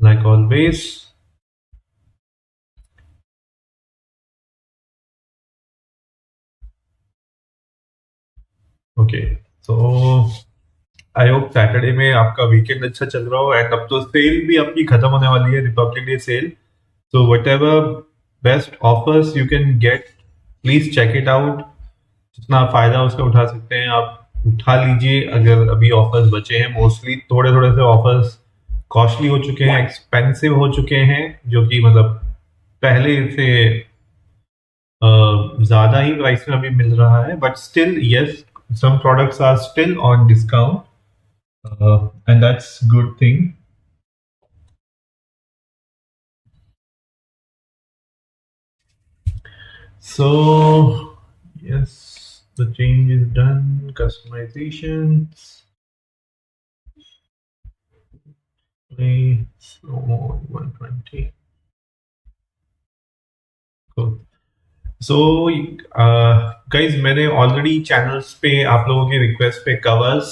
like always. Okay, तो I hope Saturday में आपका वीकेंड अच्छा चल रहा हो। एंड अब तो सेल भी आपकी खत्म होने वाली है, Republic Day sale. So whatever best offers you can get, please check it out. जितना फायदा उसका उठा सकते हैं आप उठा लीजिए। अगर अभी ऑफर्स बचे हैं, मोस्टली थोड़े थोड़े से ऑफर्स कॉस्टली हो चुके हैं, एक्सपेंसिव हो चुके हैं, जो कि मतलब पहले से ज्यादा ही प्राइस में अभी मिल रहा है। But still yes, some products are still on discount, and that's good thing. So yes, the change is done. Customizations, play slow mode 120. Cool. So guys, मैंने ऑलरेडी चैनल्स पे आप लोगों के रिक्वेस्ट पे कवर्स,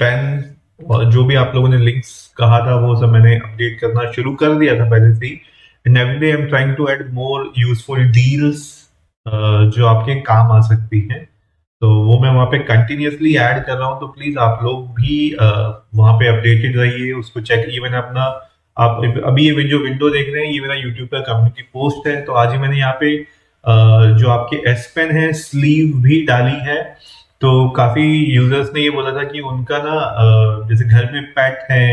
पेन और जो भी आप लोगों ने लिंक्स कहा था वो सब मैंने अपडेट करना शुरू कर दिया था पहले से ही। And every day I am trying to add more useful deals जो आपके काम आ सकती हैं। तो वो मैं वहाँ पे कंटिन्यूसली ऐड कर रहा हूँ। तो प्लीज आप लोग भी वहाँ पे अपडेटेड रहिए, उसको चेक। ये मैंने अपना, आप अभी ये जो विंडो देख रहे हैं, ये मेरा यूट्यूब का कम्युनिटी पोस्ट है। तो आज ही मैंने यहाँ पे जो आपके एस पेन है स्लीव भी डाली है। तो काफी यूजर्स ने ये बोला था कि उनका ना जैसे घर में पेट है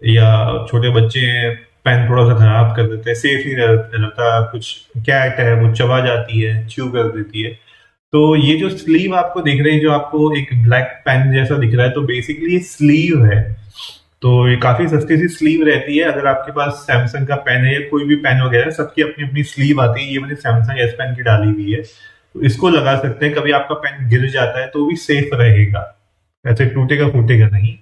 या छोटे बच्चे हैं, पेन थोड़ा सा खराब कर देते हैं, सेफ नहीं रहता। कुछ कैट है वो चबा जाती है, च्यू कर देती है। तो ये जो स्लीव आपको दिख रही है, जो आपको एक ब्लैक पेन जैसा दिख रहा है, तो बेसिकली ये स्लीव है। तो ये काफी सस्ती सी स्लीव रहती है। अगर आपके पास सैमसंग का पेन है या कोई भी पेन वगैरह, सबकी अपनी अपनी स्लीव आती है। ये मैंने सैमसंग एस पेन की डाली हुई है, तो इसको लगा सकते हैं। कभी आपका पेन गिर जाता है तो भी सेफ रहेगा, ऐसे टूटेगा फूटेगा नहीं।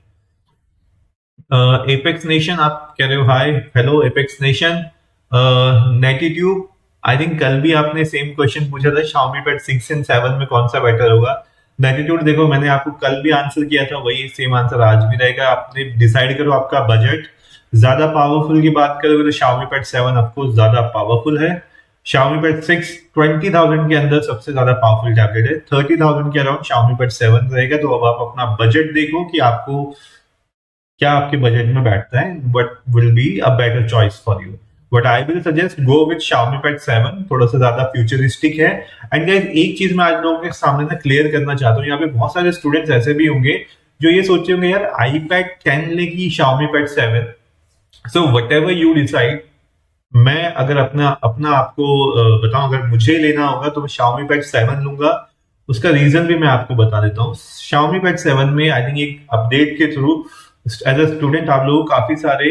एपेक्स नेशन आप कह रहे हो, हाय हेलो एपेक्स नेशन। नेटीट्यूब, आई थिंक कल भी आपने सेम क्वेश्चन पूछा था, Xiaomi Pad 6 एंड 7 में कौन सा बेटर होगा। नेटीट्यूड देखो, मैंने आपको कल भी आंसर किया था, वही सेम आंसर आज भी रहेगा। आपने डिसाइड करो आपका बजट। ज्यादा पावरफुल की बात करोगे तो Xiaomi Pad 7 ऑफकोर्स ज्यादा पावरफुल है। Xiaomi Pad 6 20,000 के अंदर सबसे ज्यादा पावरफुल टैबलेट है। 30,000 के अराउंड Xiaomi Pad 7 रहेगा। तो अब आप अपना बजट देखो कि आपको क्या आपके बजट में बैठता है, but will be a better choice for you. But I will suggest go with Xiaomi Pad 7, थोड़ा सा ज्यादा फ्यूचरिस्टिक है। एंड गाइस, एक चीज मैं आज लोगों के सामने ना क्लियर करना चाहता हूँ। यहाँ पे बहुत सारे स्टूडेंट्स ऐसे भी होंगे जो ये सोचे होंगे, यार iPad 10 लेगी Xiaomi Pad 7। So what ever you decide, मैं अगर अपना अपना आपको बताऊं, अगर मुझे लेना होगा तो मैं Xiaomi Pad 7 लूंगा। उसका रीजन भी मैं आपको बता देता हूँ। Xiaomi Pad 7 में आई थिंक एक अपडेट के थ्रू एज अ स्टूडेंट आप लोगों को काफी सारे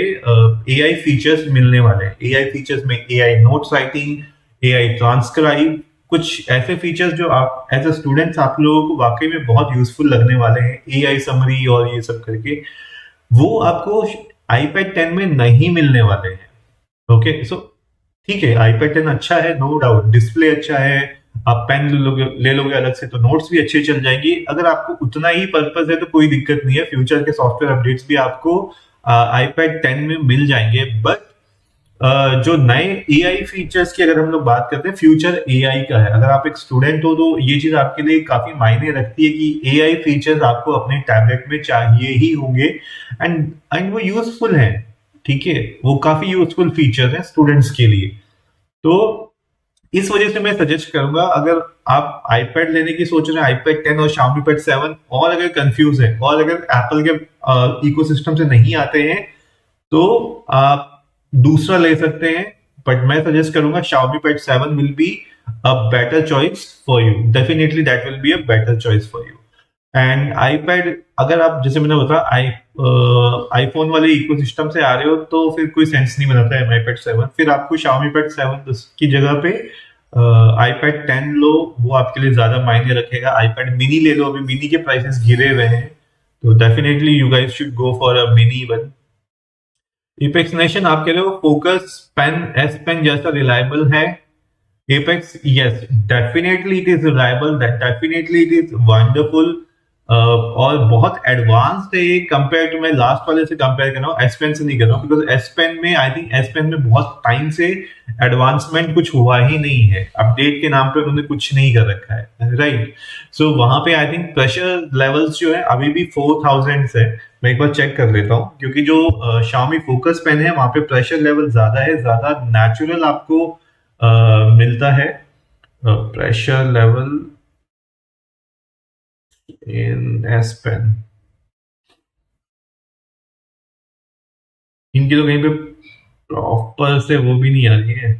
AI फीचर्स मिलने वाले हैं। AI फीचर्स में AI notes writing, AI transcribe, कुछ ऐसे फीचर्स जो आप एज अ स्टूडेंट्स आप लोगों को वाकई में बहुत यूजफुल लगने वाले हैं। AI समरी और ये सब करके वो आपको iPad 10 में नहीं मिलने वाले हैं। ओके, सो ठीक है, iPad 10 अच्छा है, नो डाउट, डिस्प्ले अच्छा है, आप पेन ले लोगे अलग से तो नोट्स भी अच्छे चल जाएंगे। अगर आपको उतना ही पर्पस है तो कोई दिक्कत नहीं है, फ्यूचर के सॉफ्टवेयर अपडेट्स भी आपको iPad 10 में मिल जाएंगे। बट जो नए AI फीचर्स की अगर हम लोग बात करते हैं, फ्यूचर AI का है। अगर आप एक स्टूडेंट हो तो ये चीज आपके लिए काफी मायने रखती है कि AI फीचर्स आपको अपने टैबलेट में चाहिए ही होंगे। एंड वो यूजफुल है, ठीक है, वो काफी यूजफुल फीचर्स हैं स्टूडेंट्स के लिए। तो इस वजह से मैं सजेस्ट करूंगा, अगर आप iPad लेने की सोच रहे हैं, iPad 10 और Xiaomi Pad 7, और अगर कंफ्यूज है और अगर एप्पल के इकोसिस्टम से नहीं आते हैं, तो आप दूसरा ले सकते हैं। बट मैं सजेस्ट करूंगा Xiaomi Pad 7 will be a better choice for you, definitely that will be a better choice for you. And iPad, अगर आप जैसे मैंने बताया आईफोन वाले इकोसिस्टम से आ रहे हो तो फिर कोई सेंस नहीं बनाता है iPad 7। फिर आपको Xiaomi Pad 7 की जगह पे iPad 10 लो, वो आपके लिए ज्यादा मायने रखेगा। iPad mini ले लो, अभी मिनी के प्राइसेस गिरे हुए हैं, तो definitely you guys should go for a mini one. Apex nation आप कह रहे हो फोकस पेन एस पेन जैसा रिलायबल है। Apex, yes, definitely it is reliable. That definitely it is wonderful. और बहुत एडवांस्ड है ये कंपेयर टू, मैं लास्ट वाले से कंपेयर कर रहा हूँ, एस पेन से नहीं कर रहा हूँ, बिकॉज एस पेन में आई थिंक एस पेन में बहुत टाइम से एडवांसमेंट कुछ हुआ ही नहीं है, अपडेट के नाम पे उन्होंने कुछ नहीं कर रखा है, राइट। सो वहां पे आई थिंक प्रेशर लेवल्स जो है अभी भी 4000 है। मैं एक बार चेक कर लेता हूँ, क्योंकि जो Xiaomi फोकस पेन है वहां पे प्रेशर लेवल ज्यादा है, ज्यादा नेचुरल आपको मिलता है pressure level in S pen. इनकी तो कहीं पे प्रॉपर से वो भी नहीं आ रही है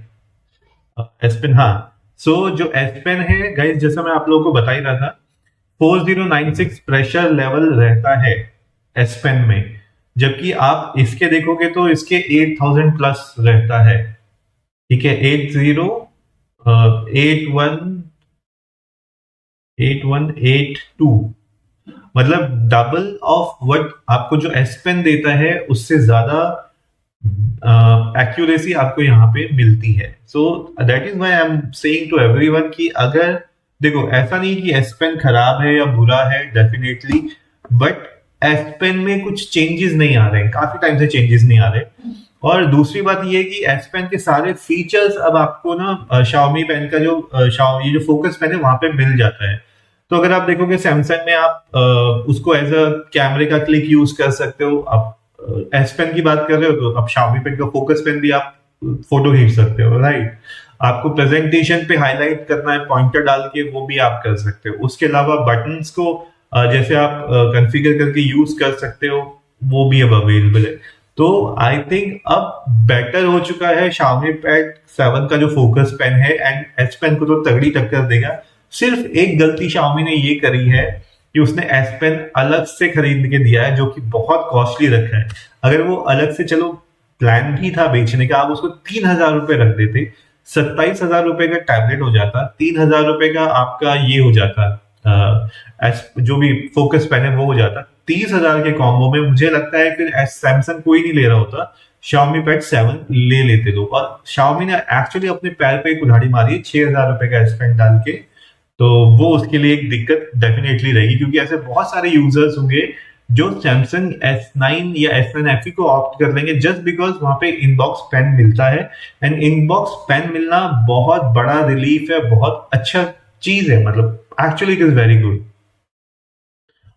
एस पेन। हाँ, सो जो एस पेन है गाइस, जैसा मैं आप लोगों को बता ही रहा था, 4096 प्रेशर लेवल रहता है एस पेन में, जबकि आप इसके देखोगे तो इसके 8000 प्लस रहता है। ठीक है, 8182, मतलब डबल ऑफ व्हाट आपको जो एस पेन देता है उससे ज्यादा एक्यूरेसी आपको यहाँ पे मिलती है। So that is why I am saying to everyone कि अगर देखो, ऐसा नहीं कि एस पेन खराब है या बुरा है, डेफिनेटली, बट एस पेन में कुछ चेंजेस नहीं आ रहे हैं, काफी टाइम से चेंजेस नहीं आ रहे। और दूसरी बात ये है कि एस पेन के सारे फीचर्स अब आपको ना Xiaomi पेन का जो ये जो फोकस पेन है वहां पे मिल जाता है। तो अगर आप देखोगे सैमसंग में आप उसको एज अ कैमरे का क्लिक यूज कर सकते हो, आप एस पेन की बात कर रहे हो तो अब Xiaomi पेन का फोकस पेन भी आप फोटो खींच सकते हो, राइट। आपको प्रेजेंटेशन पे हाईलाइट करना है पॉइंटर डाल के, वो भी आप कर सकते हो। उसके अलावा बटन्स को जैसे आप कॉन्फ़िगर करके यूज कर सकते हो, वो भी अब अवेलेबल है। तो आई थिंक अब बेटर हो चुका है Xiaomi Pad 7 का जो फोकस पेन है, एंड एस पेन को तो तगड़ी टक्कर देगा। सिर्फ एक गलती Xiaomi ने ये करी है कि उसने एस पेन अलग से खरीद के दिया है, जो कि बहुत कॉस्टली रखा है। अगर वो अलग से चलो प्लान भी था बेचने का, आप उसको 3000 रुपए रख देते, 27,000 रुपए का टैबलेट हो जाता, 3000 रुपए का आपका ये हो जाता, जो भी फोकस पेन है वो हो जाता। 30,000 के कॉम्बो में मुझे लगता है फिर सैमसंग कोई नहीं ले रहा होता, Xiaomi Pad 7 ले लेते लोग। और Xiaomi ने एक्चुअली अपने पैर पे एक उधारी मारी है 6000 रुपए का एस पेन डाल के, तो वो उसके लिए एक दिक्कत डेफिनेटली रहेगी, क्योंकि ऐसे बहुत सारे यूजर्स होंगे जो सैमसंग S9 या S9 FE को ऑप्ट कर लेंगे जस्ट बिकॉज वहां पे इनबॉक्स पेन मिलता है। एंड इनबॉक्स पेन मिलना बहुत बड़ा रिलीफ है, बहुत अच्छा चीज है, मतलब actually it is very good.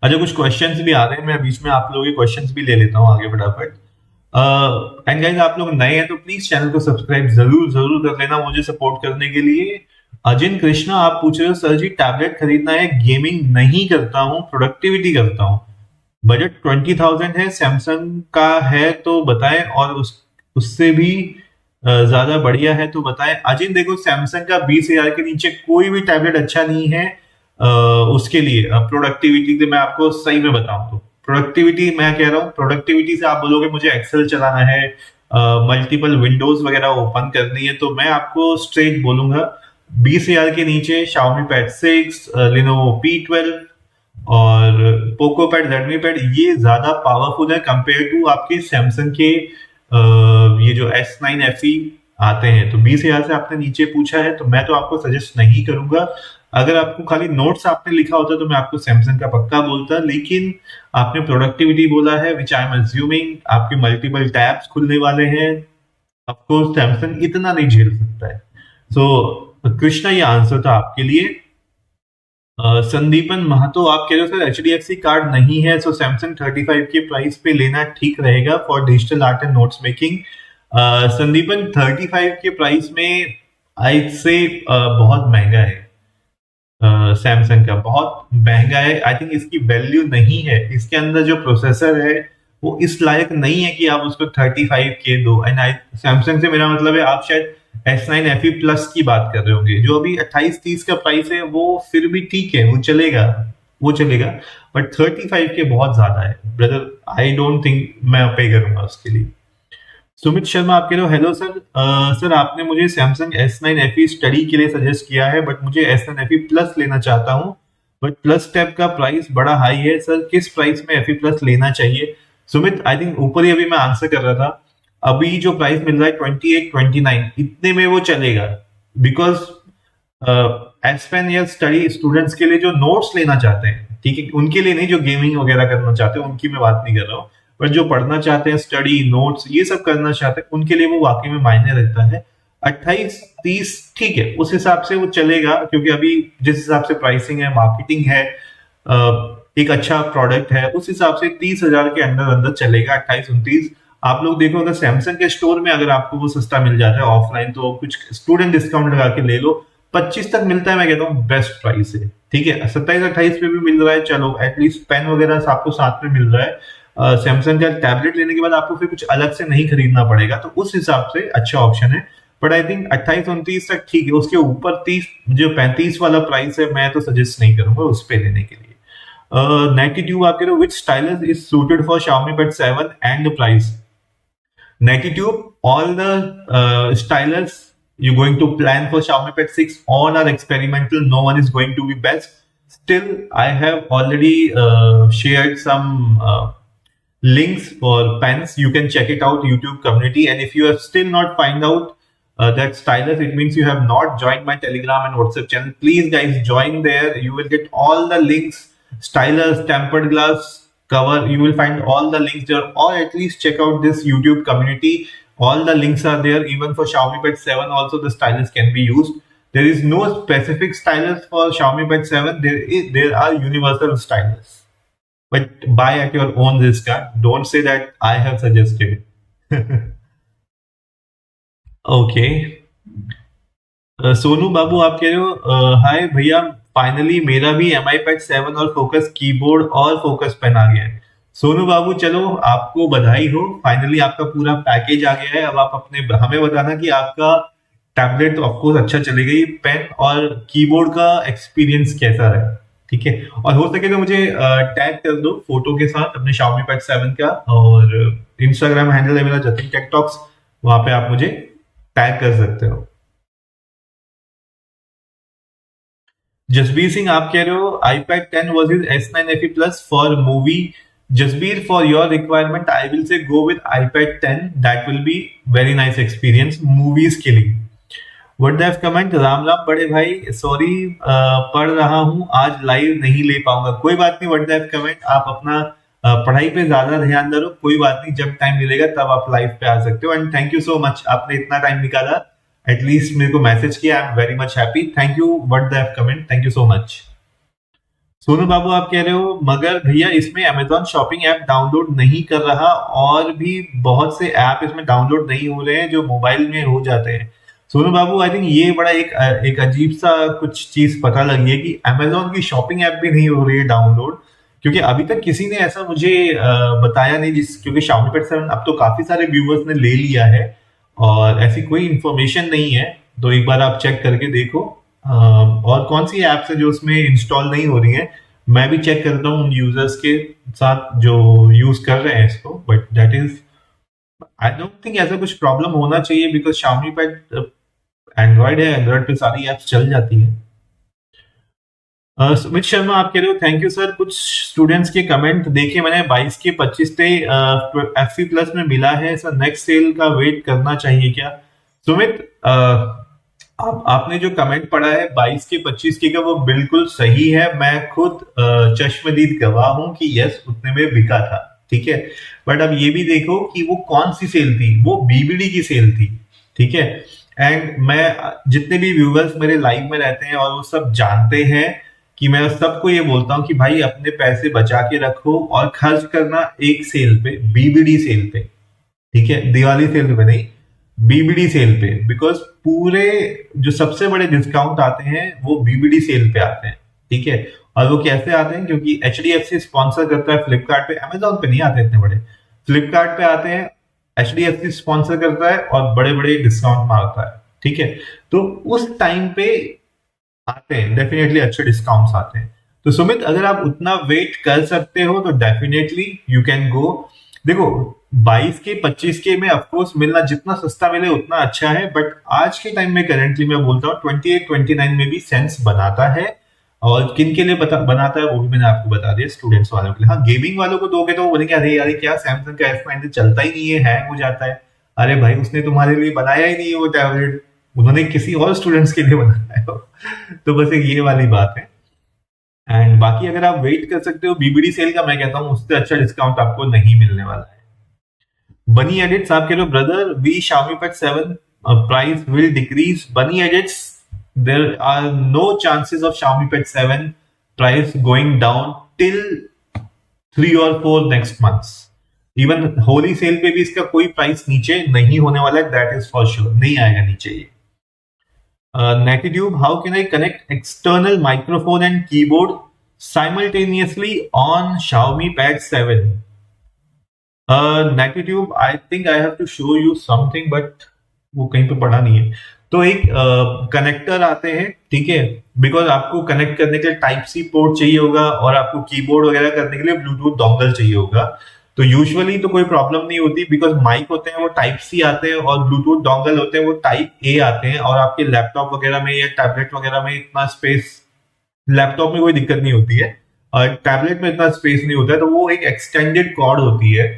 अच्छा, कुछ क्वेश्चंस भी आ रहे हैं, मैं बीच में आप लोगों के क्वेश्चंस भी ले लेता हूँ आगे फटाफट। एंड गाइस, आप लोग नए हैं तो प्लीज चैनल को सब्सक्राइब जरूर जरूर कर लेना मुझे सपोर्ट करने के लिए। अजिन कृष्णा आप पूछ रहे हो सर जी टैबलेट खरीदना है, गेमिंग नहीं करता हूँ, प्रोडक्टिविटी करता हूँ, बजट 20,000 है, सैमसंग का है तो बताएं, और उससे भी ज्यादा बढ़िया है तो बताएं। अजिन देखो, सैमसंग का 20,000 के नीचे कोई भी टैबलेट अच्छा नहीं है उसके लिए प्रोडक्टिविटी से। मैं आपको सही में बताऊं तो प्रोडक्टिविटी, मैं कह रहा हूँ प्रोडक्टिविटी से आप बोलोगे मुझे एक्सेल चलाना है, मल्टीपल विंडोज वगैरह ओपन करनी है, तो मैं आपको स्ट्रेट बोलूंगा 20,000 के नीचे Xiaomi Pad 6, Lenovo P12 और पोको पैड, रेडमी पैड, ये ज्यादा पावरफुल है कंपेयर टू आपके सैमसंग के ये जो S9 FE आते हैं। तो 20,000 से आपने नीचे पूछा है तो मैं तो आपको सजेस्ट नहीं करूंगा। अगर आपको खाली नोट्स आपने लिखा होता तो मैं आपको सैमसंग का पक्का बोलता, लेकिन आपने प्रोडक्टिविटी बोला है, विच आई एम अज्यूमिंग आपके मल्टीपल टैब्स खुलने वाले हैं, ऑफ कोर्स सैमसंग इतना नहीं झेल सकता है। सो कृष्णा, ये आंसर था आपके लिए। संदीपन महतो आप कह रहे हो सर HDFC कार्ड नहीं है, सो सैमसंग 35 के प्राइस पे लेना ठीक रहेगा for digital art and notes making. Sandipan 35 के प्राइस में आई से बहुत महंगा है, सैमसंग का बहुत महंगा है। आई थिंक इसकी वैल्यू नहीं है, इसके अंदर जो प्रोसेसर है वो इस लायक नहीं है कि आप उसको 35 के दो। एंड सैमसंग से मेरा मतलब है आप शायद S9 FE प्लस की बात कर रहे होंगे, जो अभी 28-30 का प्राइस है, वो फिर भी ठीक है, वो चलेगा, वो चलेगा, बट 35 के बहुत ज्यादा है ब्रदर, आई डोंट थिंक मैं पे करूंगा उसके लिए। सुमित शर्मा आप कह रहे हो हेलो सर, सर आपने मुझे सैमसंग S9 FE स्टडी के लिए सजेस्ट किया है, बट मुझे S9 FE प्लस लेना चाहता हूँ, बट प्लस टैब का प्राइस बड़ा हाई है, सर किस प्राइस में FE प्लस लेना चाहिए। सुमित, आई थिंक ऊपर ही अभी मैं आंसर कर रहा था, अभी जो प्राइस मिल रहा है 28-29 इतने में वो चलेगा, बिकॉज एस पेन या स्टडी स्टूडेंट्स के लिए जो नोट्स लेना चाहते हैं ठीक है, उनके लिए नहीं, जो गेमिंग वगैरह करना चाहते हैं उनकी मैं बात नहीं कर रहा हूँ, पर जो पढ़ना चाहते हैं, स्टडी नोट्स ये सब करना चाहते हैं, उनके लिए वो वाकई में मायने रखता है। 28-30 ठीक है, उस हिसाब से वो चलेगा, क्योंकि अभी जिस हिसाब से प्राइसिंग है, मार्केटिंग है, एक अच्छा प्रोडक्ट है, उस हिसाब से 30,000 के अंदर अंदर चलेगा। 28-29 आप लोग देखो, अगर सैमसंग के स्टोर में अगर आपको वो सस्ता मिल जाता है ऑफलाइन, तो कुछ स्टूडेंट डिस्काउंट लगा के ले लो, 25 तक मिलता है, मैं कहता हूँ बेस्ट प्राइस है। ठीक है, 27-28 पे भी मिल रहा है, चलो एटलीस्ट पेन वगैरह आपको साथ में मिल रहा है। सैमसंग का टैबलेट लेने के बाद आपको फिर कुछ अलग से नहीं खरीदना पड़ेगा, तो उस हिसाब से अच्छा ऑप्शन है। बट आई थिंक 28-29 तक ठीक है, उसके ऊपर 30 जो 35 वाला प्राइस है, मैं तो सजेस्ट नहीं करूंगा उस पे लेने के लिए। 92 आप कह रहे हो, which stylus is suited for Xiaomi Pad 7 and the price? 92, all the stylus you're going to plan for Xiaomi Pad 6 all are experimental, no one is going to be best. Still, I have already shared some links for pens, you can check it out, YouTube community, and if you have still not find out that stylus, it means you have not joined my Telegram and WhatsApp channel. Please guys, join there, you will get all the links, stylus, tempered glass cover, you will find all the links there, or at least check out this YouTube community, all the links are there. Even for Xiaomi Pad 7 also the stylus can be used. There is no specific stylus for Xiaomi Pad 7, there are universal stylus, but buy at your own risk. Don't say that I have suggested. Okay, Sonu Babu आप कह रहे हो, हाय भैया, finally मेरा भी MI Pad 7 और focus keyboard और focus pen आ गया है। सोनू बाबू चलो, आपको बधाई हो, फाइनली आपका पूरा पैकेज आ गया है। अब आप अपने हमें बताना कि आपका टैबलेट तो ऑफकोर्स अच्छा चलेगा ही, पेन और कीबोर्ड का एक्सपीरियंस कैसा रहा। ठीक है, और हो सके तो मुझे टैग कर दो फोटो के साथ अपने Xiaomi Pad 7 का, और इंस्टाग्राम हैंडल है मेरा जतिन टेक टॉक्स, वहां पे आप मुझे टैग कर सकते हो। जसबीर सिंह आप कह रहे हो, iPad 10 versus S9 FE Plus for movie. Jasbir, for your requirement, I will say go with iPad 10. That will be very nice experience movies के लिए। What the comment? Ram Ram बड़े भाई, सॉरी पढ़ रहा हूँ, आज लाइव नहीं ले पाऊंगा। कोई बात नहीं, व्हाट द कमेंट, आप अपना पढ़ाई पे ज्यादा ध्यान दो, कोई बात नहीं, जब टाइम मिलेगा तब आप लाइव पे आ सकते हो। And thank you so much, आपने इतना टाइम निकाला, एटलीस्ट मेरे को मैसेज किया, I am very much happy, thank you, what the comment, thank you so much. Sonu Babu आप कह रहे हो, मगर भैया इसमें Amazon शॉपिंग ऐप डाउनलोड नहीं कर रहा, और भी बहुत से ऐप इसमें डाउनलोड नहीं हो रहे हैं जो मोबाइल में हो जाते हैं। सोनू बाबू आई थिंक ये बड़ा एक अजीब सा कुछ चीज पता लगी है कि Amazon की शॉपिंग ऐप भी नहीं हो रही है डाउनलोड, क्योंकि अभी तक किसी ने ऐसा मुझे बताया नहीं, क्योंकि Xiaomi Pad 7 अब तो काफी सारे व्यूवर्स ने ले लिया है और ऐसी कोई इंफॉर्मेशन नहीं है, तो एक बार आप चेक करके देखो। और कौन सी एप्स है जो उसमें इंस्टॉल नहीं हो रही है, मैं भी चेक करता हूँ उन यूजर्स के साथ जो यूज कर रहे हैं इसको, but that is, I don't think ऐसा कुछ प्रॉब्लम होना चाहिए, बिकॉज Xiaomi Pad एंड्रॉइड है, एंड्रॉइड पे सारी एप्स चल जाती है। सुमित शर्मा आप कह रहे हो, थैंक यू सर। कुछ स्टूडेंट्स के कमेंट देखे मैंने, 22 के 25 पे FE प्लस में मिला है सर, नेक्स्ट सेल का वेट करना चाहिए क्या? सुमित, आपने जो कमेंट पढ़ा है 22 के 25 के का, वो बिल्कुल सही है, मैं खुद चश्मदीद गवाह हूं कि यस उतने में बिका था। ठीक है, बट अब ये भी देखो कि वो कौन सी सेल थी, वो BBD की सेल थी। ठीक है, एंड मैं जितने भी व्यूवर्स मेरे लाइव में रहते हैं और वो सब जानते हैं कि मैं सबको ये बोलता हूं कि भाई अपने पैसे बचा के रखो और खर्च करना एक सेल पे, BBD सेल पे। ठीक है, दिवाली सेल पे नहीं, BBD सेल पे, बिकॉज पूरे जो सबसे बड़े डिस्काउंट आते हैं वो BBD सेल पे आते हैं। ठीक है, और वो कैसे आते हैं, क्योंकि HDFC स्पॉन्सर करता है फ्लिपकार्ट पे, Amazon पे नहीं आते इतने बड़े, फ्लिपकार्ट पे आते हैं, HDFC स्पॉन्सर करता है और बड़े बड़े डिस्काउंट मारता है। ठीक है, तो उस टाइम पे आते हैं, डेफिनेटली अच्छे डिस्काउंट्स आते हैं। तो सुमित, अगर आप उतना वेट कर सकते हो तो डेफिनेटली यू कैन गो। देखो 22 के 25 के में ऑफकोर्स मिलना, जितना सस्ता मिले उतना अच्छा है, बट आज के टाइम में करेंटली मैं बोलता हूँ 28-29 में भी सेंस बनाता है। और किन के लिए बनाता है वो भी मैंने आपको बता दिया, स्टूडेंट्स वालों के लिए। हाँ, गेमिंग वालों को दोगे तो वो बोलेंगे अरे यार क्या सैमसंग का S9 चलता ही नहीं है, हैंग हो जाता है। अरे भाई, उसने तुम्हारे लिए बनाया ही नहीं है वो टैबलेट, उन्होंने किसी और स्टूडेंट्स के लिए बनाया है। तो बस एक ये वाली बात है। एंड बाकी अगर आप वेट कर सकते हो बीबीडी सेल का, मैं कहता हूँ उससे अच्छा डिस्काउंट आपको नहीं मिलने वाला है। बनी एडिट्स आप कह रहे हो brother we Xiaomi Pad 7 price will decrease. Bunny Edits there are no chances of Xiaomi Pad 7 price going down till 3 or 4 next months. Even Holi sale पे भी इसका कोई प्राइस नीचे नहीं होने वाला है, दैट इज फॉर श्योर, नहीं आएगा नीचे ये। Natitube, how can I connect external microphone and keyboard simultaneously on Xiaomi Pad 7? Natitube, I think I have to show you something, but वो कहीं पे पढ़ा नहीं है। तो एक कनेक्टर आते हैं, ठीक है, बिकॉज आपको कनेक्ट करने के लिए टाइप सी पोर्ट चाहिए होगा और आपको कीबोर्ड वगैरह करने के लिए ब्लूटूथ डोंगल चाहिए होगा। तो यूजुअली तो कोई प्रॉब्लम नहीं होती बिकॉज माइक होते हैं वो टाइप सी आते हैं और ब्लूटूथ डोंगल होते हैं वो टाइप ए आते हैं, और आपके लैपटॉप वगैरह में या टैबलेट वगैरह में इतना स्पेस, लैपटॉप में कोई दिक्कत नहीं होती है और टैबलेट में इतना स्पेस नहीं होता है, तो वो एक एक्सटेंडेड कॉर्ड होती है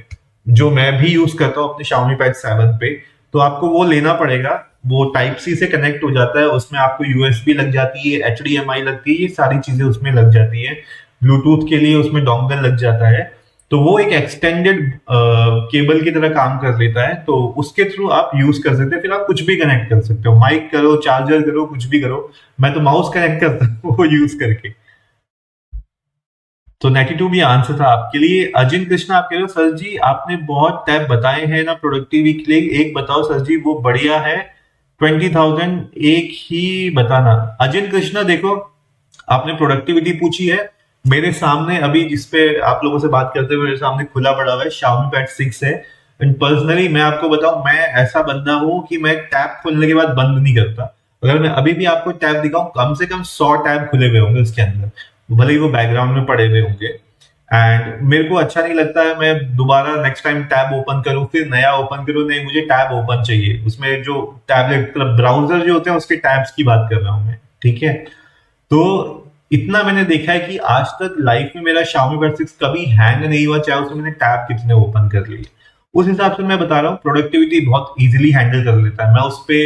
जो मैं भी यूज करता हूँ अपने Xiaomi Pad 7 पे। तो आपको वो लेना पड़ेगा, वो टाइप सी से कनेक्ट हो जाता है, उसमें आपको यूएसबी लग जाती है, HDMI लगती है, ये सारी चीजें उसमें लग जाती है, ब्लूटूथ के लिए उसमें डोंगल लग जाता है। तो वो एक एक्सटेंडेड केबल की तरह काम कर लेता है, तो उसके थ्रू आप यूज कर सकते हैं। फिर आप कुछ भी कनेक्ट कर सकते हो, माइक करो, चार्जर करो, कुछ भी करो। मैं तो माउस कनेक्ट करता हूँ वो यूज करके। तो 92 भी आंसर था आपके लिए। अजिन कृष्णा आप कह रहे हो सर जी आपने बहुत टैब बताए हैं ना प्रोडक्टिविटी के लिए, एक बताओ सर जी वो बढ़िया है, 20,000 एक ही बताना। अजिन कृष्णा देखो, आपने प्रोडक्टिविटी पूछी है, मेरे सामने अभी जिसपे आप लोगों से बात करते हुए मेरे सामने खुला पड़ा हुआ है Xiaomi Pad 6 है। एंड पर्सनली मैं आपको बताऊं, मैं ऐसा बंदा हूं कि मैं टैब खुलने के बाद बंद नहीं करता। अगर मैं अभी भी आपको टैब दिखाऊं, कम से कम 100 टैब खुले हुए होंगे उसके अंदर, भले ही वो बैकग्राउंड में पड़े हुए होंगे। एंड मेरे को अच्छा नहीं लगता है मैं दोबारा नेक्स्ट टाइम टैब ओपन करूं फिर नया ओपन करूं, नहीं, मुझे टैब ओपन चाहिए। उसमें जो टैबलेट मतलब ब्राउजर जो होते हैं उसके टैब्स की बात कर रहा हूं मैं, ठीक है। तो इतना मैंने देखा है कि आज तक लाइफ में मेरा Xiaomi Pad 6 कभी हैंग नहीं हुआ, चाहे उसमें मैंने टैब कितने ओपन कर लिए। उस हिसाब से मैं बता रहा हूँ प्रोडक्टिविटी बहुत इजीली हैंडल कर लेता है। मैं उस पे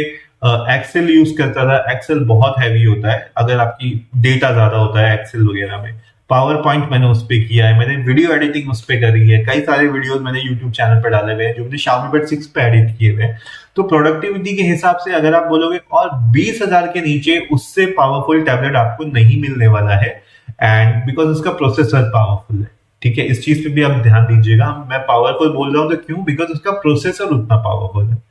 एक्सेल यूज करता था, एक्सेल बहुत हैवी होता है अगर आपकी डेटा ज्यादा होता है एक्सेल वगैरह में। पावर पॉइंट मैंने उस पे किया है, मैंने वीडियो एडिटिंग उस पे करी है, कई सारे वीडियोस मैंने यूट्यूब चैनल पे डाले हुए हैं जो मैंने Xiaomi Pad 6 पे एडिट किए हुए हैं। तो प्रोडक्टिविटी के हिसाब से अगर आप बोलोगे और 20,000 के नीचे उससे पावरफुल टैबलेट आपको नहीं मिलने वाला है, एंड बिकॉज उसका प्रोसेसर पावरफुल है, ठीक है, इस चीज पे भी आप ध्यान दीजिएगा। मैं पावरफुल बोल रहा हूँ तो क्यों, बिकॉज उसका प्रोसेसर उतना पावरफुल है।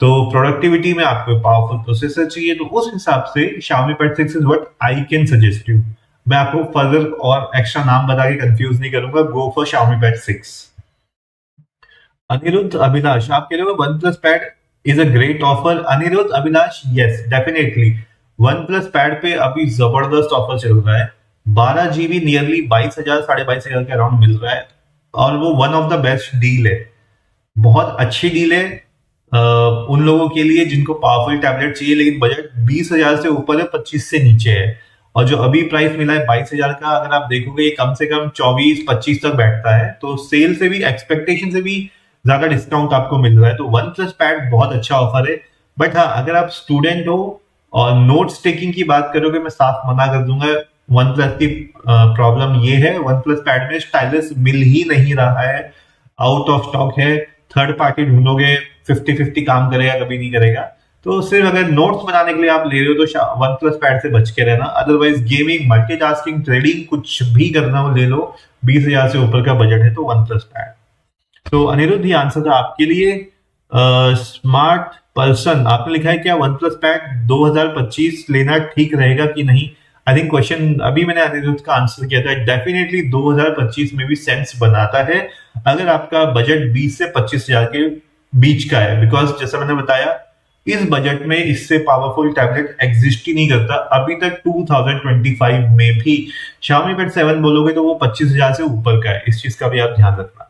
तो प्रोडक्टिविटी में आपको पावरफुल प्रोसेसर चाहिए, तो उस हिसाब से Xiaomi Pad 6 is what I can suggest you. मैं आपको फर्दर और एक्स्ट्रा नाम बता के कंफ्यूज नहीं करूंगा, go for Xiaomi Pad 6। Aniruddh Abhilash आप कह रहे हो OnePlus pad is a great offer. Aniruddh Abhilash yes definitely, OnePlus pad पे अभी जबरदस्त ऑफर चल रहा है। 12 GB नियरली 22,000 22,500 के अराउंड मिल रहा है, और वो one of the best deal है, बहुत अच्छी डील है उन लोगों के लिए जिनको पावरफुल टैबलेट चाहिए लेकिन बजट 20,000 से ऊपर है, 25 से नीचे है। और जो अभी प्राइस मिला है 22,000 का, अगर आप देखोगे ये कम से कम 24-25 तक बैठता है, तो सेल से भी एक्सपेक्टेशन से भी ज्यादा डिस्काउंट आपको मिल रहा है। तो वन प्लस पैड बहुत अच्छा ऑफर है। बट हाँ, अगर आप स्टूडेंट हो और नोट्स टेकिंग की बात करोगे, मैं साफ मना कर दूंगा। वन प्लस की प्रॉब्लम ये है, वन प्लस पैड में स्टाइलस मिल ही नहीं रहा है, आउट ऑफ स्टॉक है। थर्ड पार्टी ढूंढोगे 50-50 काम करेगा, कभी नहीं करेगा। तो सिर्फ अगर नोट्स बनाने के लिए आप ले रहे हो तो वन प्लस पैड से बच के रहना। अदरवाइज गेमिंग, मल्टीटास्किंग, ट्रेडिंग कुछ भी करना हो ले लो, 20,000 से ऊपर का बजट है तो वन प्लस पैड। तो अनिरुद्ध ये आंसर था आपके लिए। स्मार्ट पर्सन आपने लिखा है क्या वन प्लस पैड 2025 लेना ठीक रहेगा कि नहीं। आई थिंक क्वेश्चन अभी मैंने अनिरुद्ध का आंसर किया था। डेफिनेटली 2025 में भी सेंस बनाता है अगर आपका बजट 20 से 25,000 के बीच का है, बिकॉज जैसा मैंने बताया इस बजट में इससे पावरफुल टैबलेट एग्जिस्ट ही नहीं करता अभी तक। 2025 में भी Xiaomi Pad 7 बोलोगे तो वो 25,000 से ऊपर का है, इस चीज का भी आप ध्यान रखना।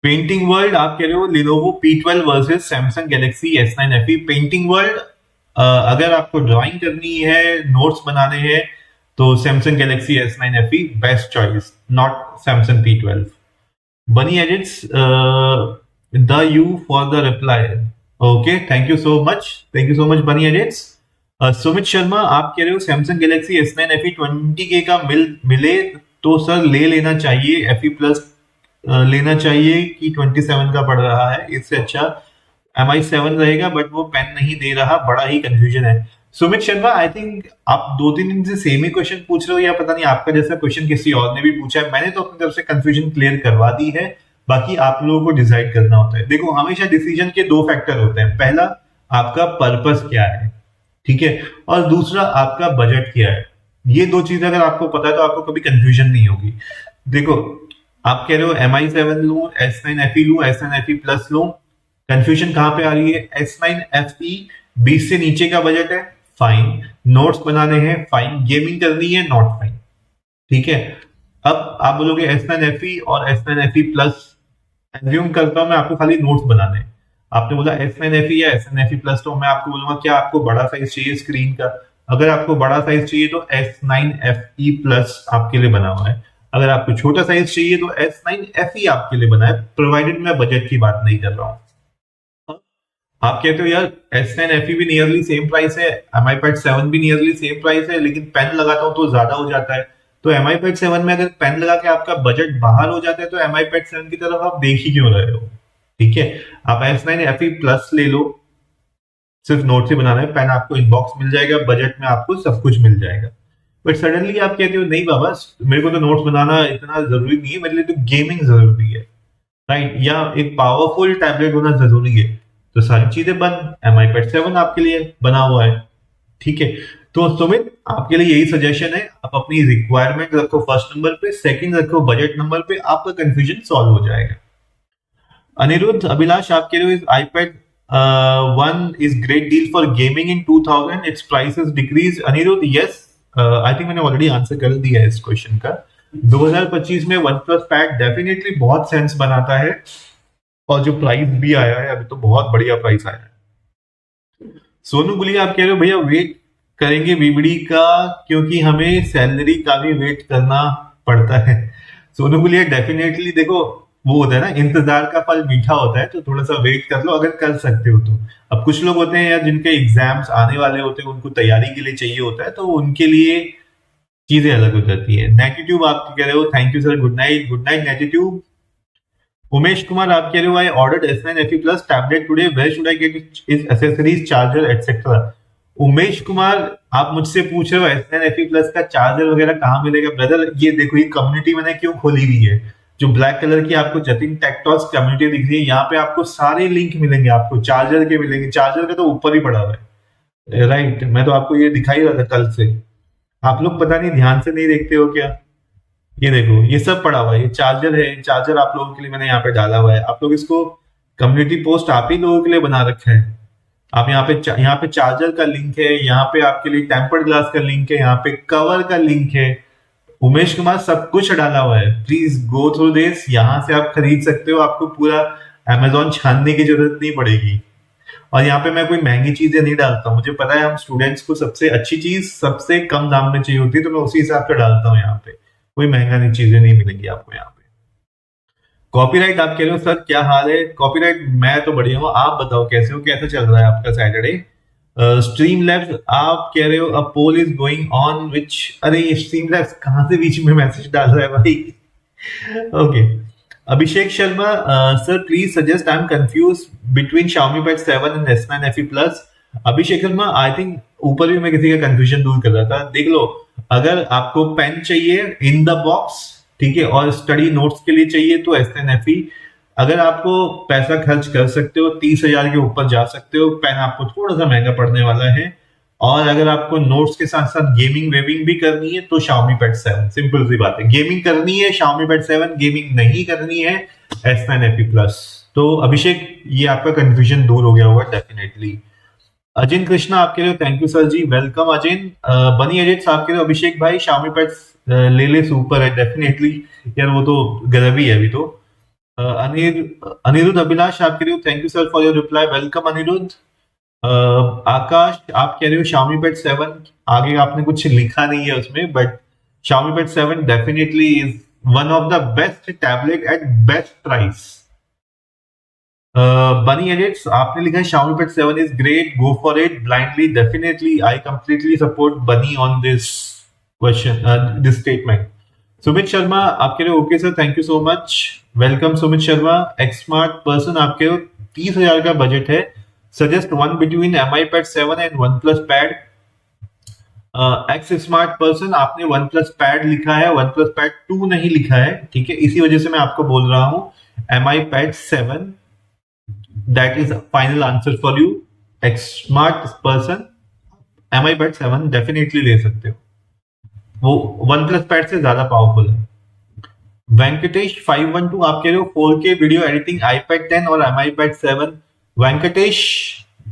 पेंटिंग वर्ल्ड आप कह रहे हो Lenovo P12 versus Samsung Galaxy S9 FE। Painting world अगर आपको ड्राइंग करनी है, नोट्स बनाने हैं, तो Samsung Galaxy S9 FE best choice, not Samsung P12। बनी edits the you for the reply. Okay, thank you so much, thank you so much बनी edits. Sumit Sharma आप कह रहे हो Samsung Galaxy S9 FE 20K का मिले तो सर ले लेना चाहिए, FE प्लस लेना चाहिए कि 27 का पड़ रहा है, इससे अच्छा MI7 रहेगा, बट वो पेन नहीं दे रहा, बड़ा ही कंफ्यूजन है। सुमित शर्मा आई थिंक आप 2-3 दिन से सेम ही क्वेश्चन पूछ रहे हो, या पता नहीं आपका जैसा क्वेश्चन किसी और ने भी पूछा है। मैंने तो अपनी तरफ से कंफ्यूजन क्लियर करवा दी है, बाकी आप लोगों को डिसाइड करना होता है। देखो हमेशा डिसीजन के दो फैक्टर होते हैं, पहला आपका पर्पस क्या है, ठीक है, और दूसरा आपका बजट क्या है। ये दो चीजें अगर आपको पता है तो आपको कभी कंफ्यूजन नहीं होगी। देखो आप कह रहे हो MI7 लूं, S9 FE लूं, S9 FE प्लस लूं, कंफ्यूजन कहां पे आ रही है? S9 FE 20 से नीचे का बजट है, फाइन, नोट्स बनाने हैं, फाइन, गेमिंग करनी है, नॉट फाइन, ठीक है। अब आप बोलोगे S9 FE और S9 FE प्लस, एज्यूम करता हूं मैं आपको खाली नोट्स बनाने हैं। आपने बोला S9 FE या S9 FE प्लस, तो मैं आपको बोलूंगा क्या आपको बड़ा साइज चाहिए स्क्रीन का? अगर आपको बड़ा साइज चाहिए तो S9 FE प्लस आपके लिए बना हुआ है, अगर आपको छोटा साइज चाहिए तो S9 FE आपके लिए बना है, प्रोवाइडेड मैं बजट की बात नहीं कर रहा हूं। आप कहते हो यार S9 FE भी नियरली सेम प्राइस है, MI Pad 7 भी नियरली सेम प्राइस है, लेकिन पेन लगाता हूं तो ज्यादा हो जाता है। तो MI Pad 7 में अगर पेन लगा के आपका बजट बाहर हो जाता है तो MI Pad 7 की तरफ आप देख ही क्यों रहे हो? ठीक है, आप S9 FE प्लस ले लो, सिर्फ नोट से बनाना है, पेन आपको इनबॉक्स मिल जाएगा, बजट में आपको सब कुछ मिल जाएगा। बट सडनली आप कहते हो नहीं बाबा, मेरे को तो नोट्स बनाना इतना जरूरी नहीं है, मेरे लिए तो गेमिंग जरूरी है, राइट, या एक पावरफुल टैबलेट होना जरूरी है, तो सारी चीजें बंद, MI Pad 7 आपके लिए बना हुआ है, ठीक है। तो सुमित आपके लिए यही सजेशन है, आप अपनी रिक्वायरमेंट रखो फर्स्ट नंबर पे, सेकंड रखो बजट नंबर पे, आपका कंफ्यूजन सॉल्व हो जाएगा। अनिरुद्ध अभिलाष आप कह रहे हो iPad 1 is great deal for gaming in 2000, its prices decrease। Aniruddh yes, I think मैंने ऑलरेडी आंसर कर दिया है इस क्वेश्चन का। 2025 में OnePlus Pad डेफिनेटली बहुत सेंस बनाता है, और जो प्राइस भी आया है अभी तो बहुत बढ़िया प्राइस आया है। सोनू गुलिया आप कह रहे हो भैया वेट करेंगे बीबीडी का, क्योंकि हमें सैलरी का भी वेट करना पड़ता है। सोनू गुलिया डेफिनेटली देखो, वो होता है ना, इंतजार का फल मीठा होता है, तो थोड़ा सा वेट कर लो अगर कर सकते हो तो। अब कुछ लोग होते हैं यार जिनके एग्जाम्स आने वाले होते हैं, उनको तैयारी के लिए चाहिए होता है, तो उनके लिए चीजें अलग हो जाती है। नेगेटिव आप कह रहे हो thank you sir, good night, good night negative. Umesh Kumar आप कह रहे हो I ordered S9 FE plus tablet today, where should I get is accessories, charger etcetera. Umesh Kumar आप मुझसे पूछ रहे हो S9 FE प्लस का चार्जर वगैरह कहाँ मिलेगा? ब्रदर ये देखो, ये कम्युनिटी मैंने क्यों खोली हुई है, जो ब्लैक कलर की आपको जतिन टेक्टॉक्स कम्युनिटी दिख रही है, यहाँ पे आपको सारे लिंक मिलेंगे, आपको चार्जर के मिलेंगे, चार्जर का तो ऊपर ही पड़ा हुआ है, राइट, मैं तो आपको ये दिखाई रहा था कल से, आप लोग पता नहीं ध्यान से नहीं देखते हो क्या। ये देखो ये सब पड़ा हुआ है, ये चार्जर है, चार्जर आप लोगों के लिए मैंने यहाँ पे डाला हुआ है, आप लोग इसको कम्युनिटी पोस्ट आप ही लोगों के लिए बना रखा है। आप यहाँ पे चार्जर का लिंक है, यहाँ पे आपके लिए टेम्पर्ड ग्लास का लिंक है, यहाँ पे कवर का लिंक है, उमेश कुमार सब कुछ डाला हुआ है, प्लीज गो थ्रू दिस, यहाँ से आप खरीद सकते हो, आपको पूरा अमेजोन छानने की जरूरत नहीं पड़ेगी। और यहाँ पे मैं कोई महंगी चीजें नहीं डालता, मुझे पता है हम स्टूडेंट्स को सबसे अच्छी चीज सबसे कम दाम में चाहिए होती है, तो मैं उसी हिसाब से डालता हूँ यहाँ पे, कोई महंगा नहीं चीजें नहीं मिलेंगी आपको यहाँ पे। कॉपीराइट आप कह रहे हो सर क्या हाल है? कॉपीराइट मैं तो बढ़िया हूँ, आप बताओ कैसे हो, कैसा चल रहा है आपका सैटरडे? स्ट्रीम लैब्स आप कह रहे हो अ pole is going on which, अरे ये स्ट्रीम लैब्स कहाँ से बीच में मैसेज डाल रहा है भाई। Okay, Abhishek Sharma sir please suggest, I am confuse between Xiaomi Pad 7 and S9 FE plus. Abhishek Sharma I think ऊपर भी मैं किसी का कंफ्यूजन दूर कर रहा था, देख लो, अगर आपको पेन चाहिए इन द बॉक्स, ठीक है, और स्टडी नोट्स के लिए चाहिए तो S9 FE, अगर आपको पैसा खर्च कर सकते हो 30,000 के ऊपर जा सकते हो, पेन आपको थोड़ा सा महंगा पड़ने वाला है, और अगर आपको नोट्स के साथ साथ गेमिंग वेमिंग भी करनी है तो Xiaomi Pad 7, सिंपल सी बात है, गेमिंग करनी है Xiaomi Pad 7, गेमिंग नहीं करनी है S9 FE प्लस। तो अभिषेक ये आपका कंफ्यूजन दूर हो गया होगा डेफिनेटली। अजिन कृष्णा आपके लिए thank you sir ji, welcome Ajin. Bunny Edits आपके लिए अभिषेक भाई Xiaomi Pad ले ले, सुपर है डेफिनेटली, यार वो तो गजब ही है अभी तो। अनिरुद्ध अभिलाष आपके लिए thank you sir for your reply, welcome Aniruddh. Akash आप कह रहे हो Xiaomi Pad 7, आगे आपने कुछ लिखा नहीं है उसमें, but Xiaomi Pad 7 definitely is one of the best tablet at best price. Bunny edits आपने लिखा है Xiaomi Pad 7 is great, go for it blindly, definitely I completely support Bunny on this question, this statement. Sumit Sharma आपके लिए okay sir, thank you so much, welcome Sumit Sharma. X smart person आपके 30,000 का budget है, suggest one between MI Pad 7 and one plus pad. X smart person आपने one plus pad लिखा है, one plus pad 2 नहीं लिखा है, ठीक है, इसी वजह से मैं आपको बोल रहा हूं MI Pad 7, that is final answer for you. X smart person MI Pad 7 definitely ले सकते हो, वो वन प्लस पैड से ज्यादा पावरफुल है। वेंकटेश 512 आप कह रहे हो 4K वीडियो एडिटिंग iPad 10 और MI Pad 7। Venkatesh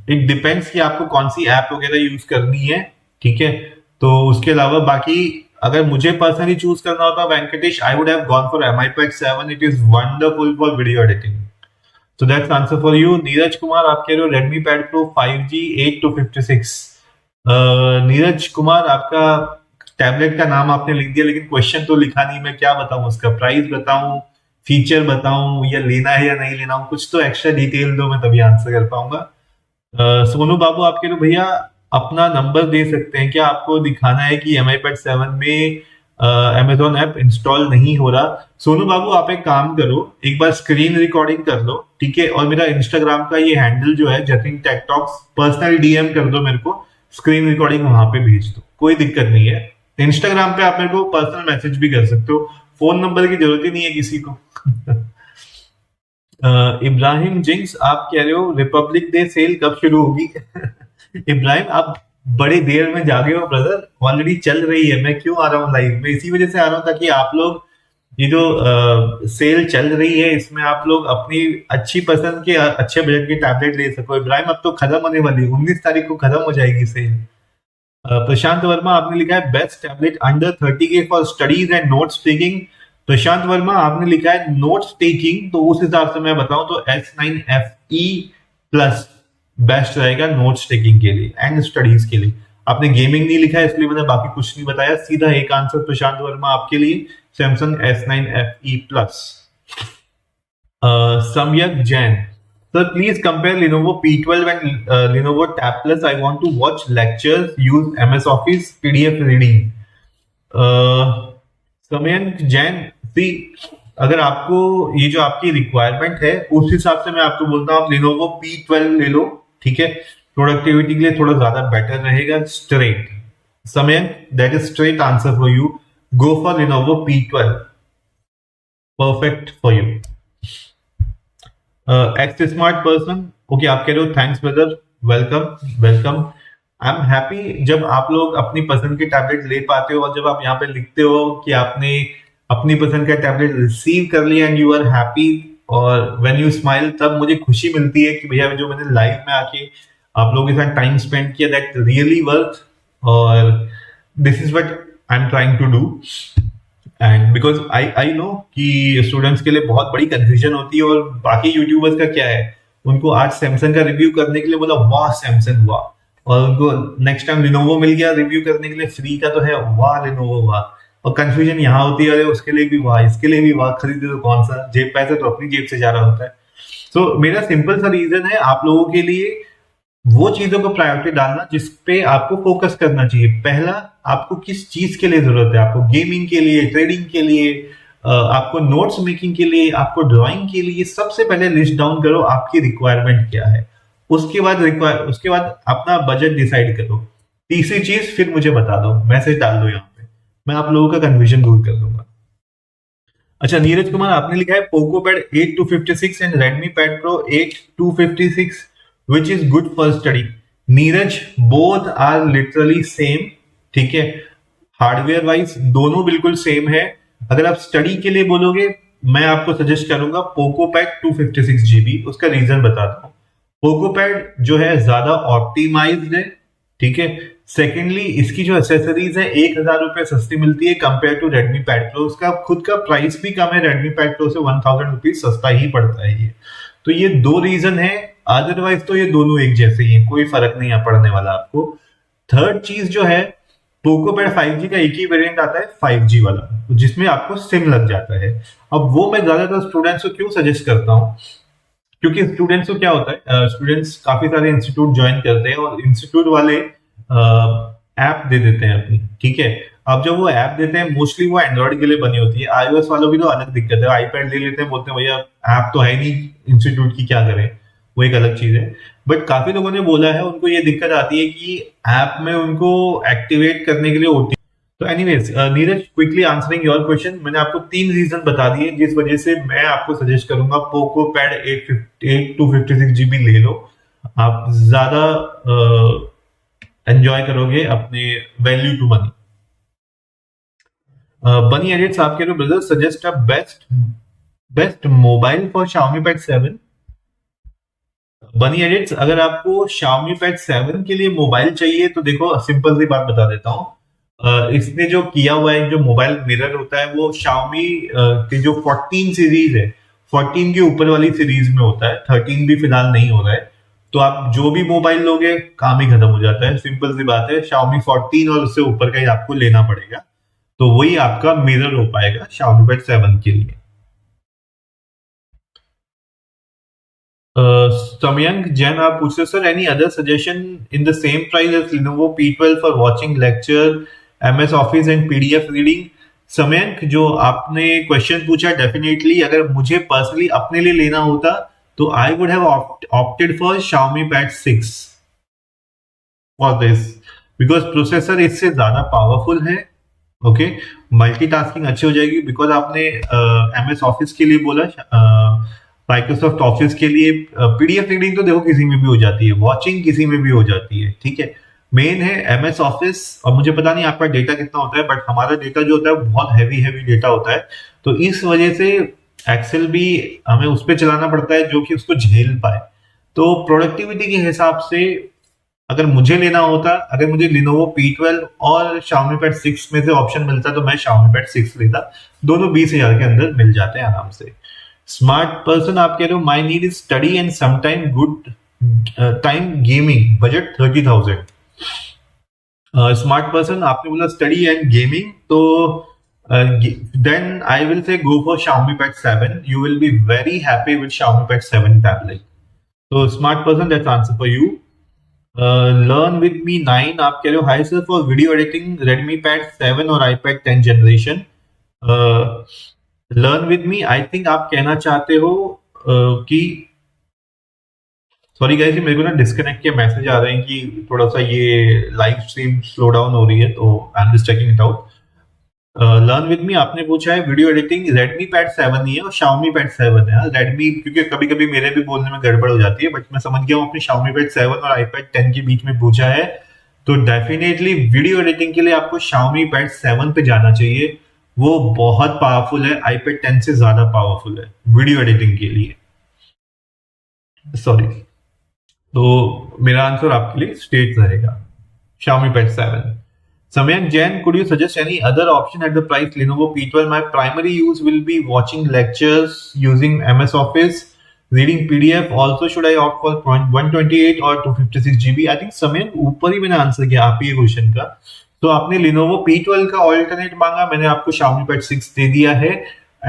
it depends कि आपको कौन सी ऐप वगैरह यूज करनी है, ठीक है, तो उसके अलावा बाकी अगर मुझे पर्सनली चूज करना होता Venkatesh, I would have gone for MI Pad 7, it is wonderful for video editing. So that's answer for you. Neeraj Kumar आप कह रहे हो Redmi Pad Pro 5G 8 to 56। Neeraj Kumar आपका टैबलेट का नाम आपने लिख दिया लेकिन क्वेश्चन तो लिखा नहीं, मैं क्या बताऊं, उसका प्राइस बताऊं, फीचर बताऊं, या लेना है या नहीं लेना, कुछ तो एक्स्ट्रा डिटेल दो, मैं तभी आंसर कर पाऊंगा। सोनू बाबू आप कह रहे हो भैया अपना नंबर दे सकते हैं क्या, आपको दिखाना है कि MI Pad 7 में Amazon ऐप इंस्टॉल नहीं हो रहा। सोनू बाबू आप एक काम करो, एक बार स्क्रीन रिकॉर्डिंग कर लो, ठीक है, और मेरा इंस्टाग्राम का ये हैंडल जो है Jatin tech talks, personal DM कर दो मेरे को, स्क्रीन रिकॉर्डिंग वहां पे भेज दो, कोई दिक्कत नहीं है। इंस्टाग्राम पे आप मेरे को पर्सनल मैसेज भी कर सकते हो, फोन नंबर की जरूरत ही नहीं है किसी को। इब्राहिम जिंक्स आप कह रहे हो रिपब्लिक डे सेल कब शुरू होगी? इब्राहिम आप बड़े देर में जागे हो ब्रदर, ऑलरेडी चल रही है, मैं क्यों आ रहा हूँ लाइव में, इसी वजह से आ रहा हूँ ताकि आप लोग ये जो सेल चल रही है इसमें आप लोग अपनी अच्छी पसंद के अच्छे बजट के टैबलेट ले सको। इब्राहिम अब तो खत्म होने वाली है, 19 तारीख को खत्म हो जाएगी सेल। प्रशांत वर्मा आपने लिखा है best tablet under 30K for studies and notes taking. Prashant Verma आपने लिखा है नोट्स टेकिंग, तो उस हिसाब से मैं बताऊं तो S9 FE प्लस बेस्ट रहेगा नोट्स टेकिंग के लिए एंड स्टडीज के लिए। आपने गेमिंग नहीं लिखा है इसलिए मैंने बाकी कुछ नहीं बताया, सीधा एक आंसर प्रशांत वर्मा आपके लिए Samsung S9 FE plus. Samyak Jain sir please compare Lenovo P12 and Lenovo Tab Plus, I want to watch lectures, use MS Office, PDF reading। सम्यक जैन सी, अगर आपको ये जो आपकी रिक्वायरमेंट है उस हिसाब से मैं आपको बोलता हूँ आप Lenovo P12 ले लो, ठीक है, प्रोडक्टिविटी के लिए थोड़ा ज्यादा बेटर रहेगा। स्ट्रेट समय, that is straight answer for you, go for Lenovo P12, perfect for you. X smart person okay आप कह रहे हो thanks brother, welcome welcome. I am happy जब आप लोग अपनी पसंद के टैबलेट ले पाते हो और जब आप यहाँ पे लिखते हो कि आपने अपनी पसंद का टैबलेट रिसीव कर लिया एंड यू आर हैप्पी, और व्हेन यू स्माइल, तब मुझे खुशी मिलती है कि भैया जो मैंने लाइव में आके आप लोगों के साथ टाइम स्पेंड किया, दैट रियली वर्थ, और this is what I am trying to do. And because I know कि स्टूडेंट्स के लिए बहुत बड़ी कंफ्यूजन होती है, और बाकी यूट्यूबर्स का क्या है, उनको आज सैमसंग का रिव्यू करने के लिए बोला वाह सैमसंग वाह, और उनको नेक्स्ट टाइम लिनोवो मिल गया रिव्यू करने के लिए फ्री का, तो है वाह लिनोवो वाह, और कंफ्यूजन यहाँ होती है, अरे उसके लिए भी वाह, इसके लिए भी वाह, खरीदे तो कौन सा, जेब पैसे तो अपनी जेब से जा रहा होता है। सो मेरा सिंपल सा रीजन है आप लोगों के लिए वो चीजों को प्रायोरिटी डालना जिसपे आपको फोकस करना चाहिए। पहला, आपको किस चीज के लिए जरूरत है, आपको गेमिंग के लिए, ट्रेडिंग के लिए, आपको नोट्स मेकिंग के लिए, आपको ड्राइंग के लिए, सबसे पहले लिस्ट डाउन करो आपकी रिक्वायरमेंट क्या है, उसके बाद अपना बजट डिसाइड करो। तीसरी चीज फिर मुझे बता दो, मैसेज डाल दो यहाँ पे, मैं आप लोगों का कन्फ्यूजन दूर कर दूंगा। अच्छा नीरज कुमार आपने लिखा है Poco pad 8 to 56 and Redmi pad pro 8 to 56 which is good for study। Neeraj both are literally same, ठीक है, हार्डवेयर वाइज दोनों बिल्कुल सेम है। अगर आप स्टडी के लिए बोलोगे मैं आपको सजेस्ट करूंगा पोको पैड 256GB, उसका रीजन बताता हूँ। पोको पैड जो है ज्यादा ऑप्टिमाइज्ड है, ठीक है, सेकेंडली इसकी जो एसेसरीज है 1,000 रुपए सस्ती मिलती है compare to Redmi pad pro, उसका खुद का प्राइस भी कम है, रेडमी पैड प्रो से 1,000 रुपीज सस्ता ही पड़ता है ये। तो ये दो रीजन है, अदरवाइज तो ये दोनों एक जैसे ही हैं, कोई फर्क नहीं है पड़ने वाला आपको। थर्ड चीज जो है, पोको पैड 5G का एक ही वेरिएंट आता है 5G वाला, जिसमें आपको सिम लग जाता है। अब वो मैं ज्यादातर स्टूडेंट्स को क्यों सजेस्ट करता हूँ, क्योंकि स्टूडेंट्स को क्या होता है, स्टूडेंट्स काफी सारे इंस्टीट्यूट ज्वाइन करते हैं और इंस्टीट्यूट वाले ऐप दे देते हैं अपनी, ठीक है। अब जब वो ऐप देते हैं मोस्टली वो एंड्रॉइड के लिए बनी होती है, iOS वालों की तो अलग दिक्कत है, आईपैड ले लेते हैं, बोलते हैं भैया ऐप तो है नहीं इंस्टीट्यूट की, क्या करें, वो एक अलग चीज है। बट काफी लोगों ने बोला है उनको ये दिक्कत आती है कि ऐप में उनको एक्टिवेट करने के लिए ओटीपी। तो anyways Neeraj, quickly answering your question, मैंने आपको 3 रीजन बता दिए जिस वजह से मैं आपको सजेस्ट करूंगा पोको पैड 8 256 GB ले लो। आप ज्यादा एंजॉय करोगे अपने वैल्यू टू मनी। बनी एडिट्स आप कह रहे हो brother suggest a best best mobile for Xiaomi Pad 7। बनी एडिट्स, अगर आपको Xiaomi Pad 7 के लिए मोबाइल चाहिए तो देखो सिंपल सी बात बता देता हूँ। इसने जो किया हुआ है, जो मोबाइल मिरर होता है वो Xiaomi की जो 14 सीरीज है, 14 के ऊपर वाली सीरीज में होता है, 13 भी फिलहाल नहीं हो रहा है। तो आप जो भी मोबाइल लोगे काम ही खत्म हो जाता है, सिंपल सी बात है। Xiaomi 14 और उससे ऊपर का ही आपको लेना पड़ेगा, तो वही आपका मिरर हो पाएगा Xiaomi Pad 7 के लिए। समयंक जैन आप पूछ रहे sir any other suggestion in the same price as Lenovo P12 for watching lecture, MS office and PDF reading. Samyank, जो आपने क्वेश्चन पूछा, डेफिनेटली अगर मुझे पर्सनली अपने लिए लेना होता तो I would have opted for Xiaomi Pad 6 for this, because processor इससे ज्यादा पावरफुल है। ओके, मल्टीटास्किंग अच्छी हो जाएगी, बिकॉज आपने MS ऑफिस के लिए बोला, माइक्रोसॉफ्ट ऑफिस के लिए PDF रीडिंग तो देखो किसी में भी हो जाती है, वॉचिंग किसी में भी हो जाती है, ठीक है। मेन है MS ऑफिस, और मुझे पता नहीं आपका डेटा कितना होता है, बट हमारा डेटा जो होता है बहुत हैवी डेटा होता है, तो इस वजह से एक्सेल भी हमें उस पर चलाना पड़ता है जो कि उसको झेल पाए। तो प्रोडक्टिविटी के हिसाब से अगर मुझे लेना होता, अगर मुझे Lenovo P12 और Xiaomi Pad 6 में से ऑप्शन मिलता तो मैं Xiaomi Pad 6 लेता, दोनों 20,000 के अंदर मिल जाते हैं आराम से। स्मार्ट पर्सन आप कह रहे हो my need is study and sometime good time gaming, budget 30,000। Smart person आपने बोला स्टडी एंड गेमिंग, तो then I will say go for Xiaomi Pad 7, you will be very happy with Xiaomi Pad 7 tablet. तो smart person, that's answer for you. Learn with me 9 आप कह रहे हो hi sir for video editing Redmi Pad 7 और iPad 10 generation. Learn with me, I think आप कहना चाहते हो कि, सॉरी गाइस, मेरे को ना डिस्कनेक्ट के मैसेज आ रहे हैं कि थोड़ा सा ये लाइव स्ट्रीम स्लो डाउन हो रही है, तो I am just checking it out. Learn with मी आपने पूछा है वीडियो एडिटिंग Redmi Pad 7 नहीं है और Xiaomi Pad 7 है। Redmi, क्योंकि कभी कभी मेरे भी बोलने में गड़बड़ हो जाती है, बट मैं समझ गया हूँ आपने Xiaomi Pad 7 और iPad 10 के बीच में पूछा है, तो डेफिनेटली वीडियो एडिटिंग के लिए आपको Xiaomi Pad 7 पे जाना चाहिए। वो बहुत पावरफुल है, iPad 10 से ज्यादा पावरफुल है वीडियो एडिटिंग के लिए। सॉरी, तो मेरा आंसर आपके लिए स्ट्रेट रहेगा Xiaomi Pad 7। Samyak Jain, could you suggest any other option at the price Lenovo P12? My primary use will be watching lectures using MS Office, reading PDF. Also, should I opt for 128 or 256 GB? I think Samyak ऊपर ही मैंने answer किया आप ही question का। तो आपने Lenovo P12 का alternate मांगा, मैंने आपको Xiaomi Pad 6 दे दिया है।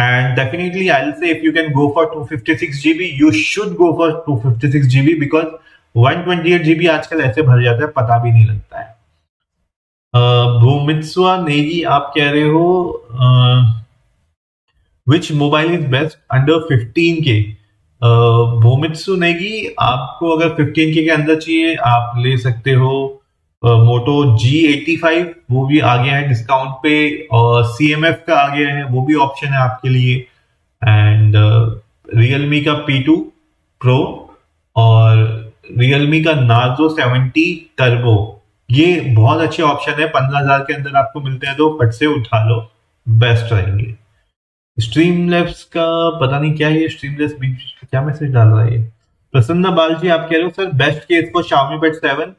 And definitely I'll say if you can go for 256 GB, you should go for 256 GB because 128 GB आजकल ऐसे भर जाता है, पता भी नहीं लगता है। भूमित्सवा नेगी आप कह रहे हो which mobile is best under 15K। Bhumitsu Negi, आपको अगर 15K के अंदर चाहिए आप ले सकते हो मोटो G85, वो भी आ गया है डिस्काउंट पे, और CMF का आ गया है, वो भी ऑप्शन है आपके लिए। एंड Realme का P2 Pro और Realme का Narzo 70 Turbo, ये बहुत अच्छे ऑप्शन है, 15,000 के अंदर आपको मिलते हैं, तो फट से उठा लो, बेस्ट रहेंगे। स्ट्रीमलैब्स का पता नहीं क्या है, स्ट्रीमलैब्स बीच क्या मैसेज डाल रहा है ये। प्रसन्ना बालजी आप कह रहे हो sir best case for Xiaomi Pad 7।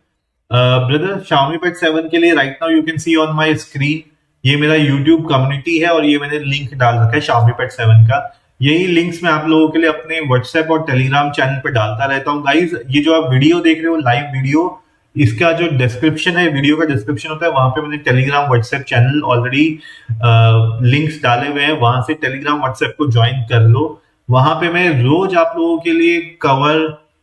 Brother Xiaomi Pad 7 के लिए right now you can see on my screen, ये मेरा YouTube कम्युनिटी है और ये मैंने लिंक डाल रखा है Xiaomi Pad 7 का। यही लिंक्स मैं आप लोगों के लिए अपने WhatsApp और Telegram चैनल पे डालता रहता हूँ गाइज। ये जो आप वीडियो देख रहे हो लाइव वीडियो, इसका जो डिस्क्रिप्शन है, वीडियो का डिस्क्रिप्शन होता है, वहां पे मैंने Telegram WhatsApp channel already links डाले हुए हैं, वहां से टेलीग्राम व्हाट्सएप को ज्वाइन कर लो। वहां पे मैं रोज आप लोगों के लिए कवर,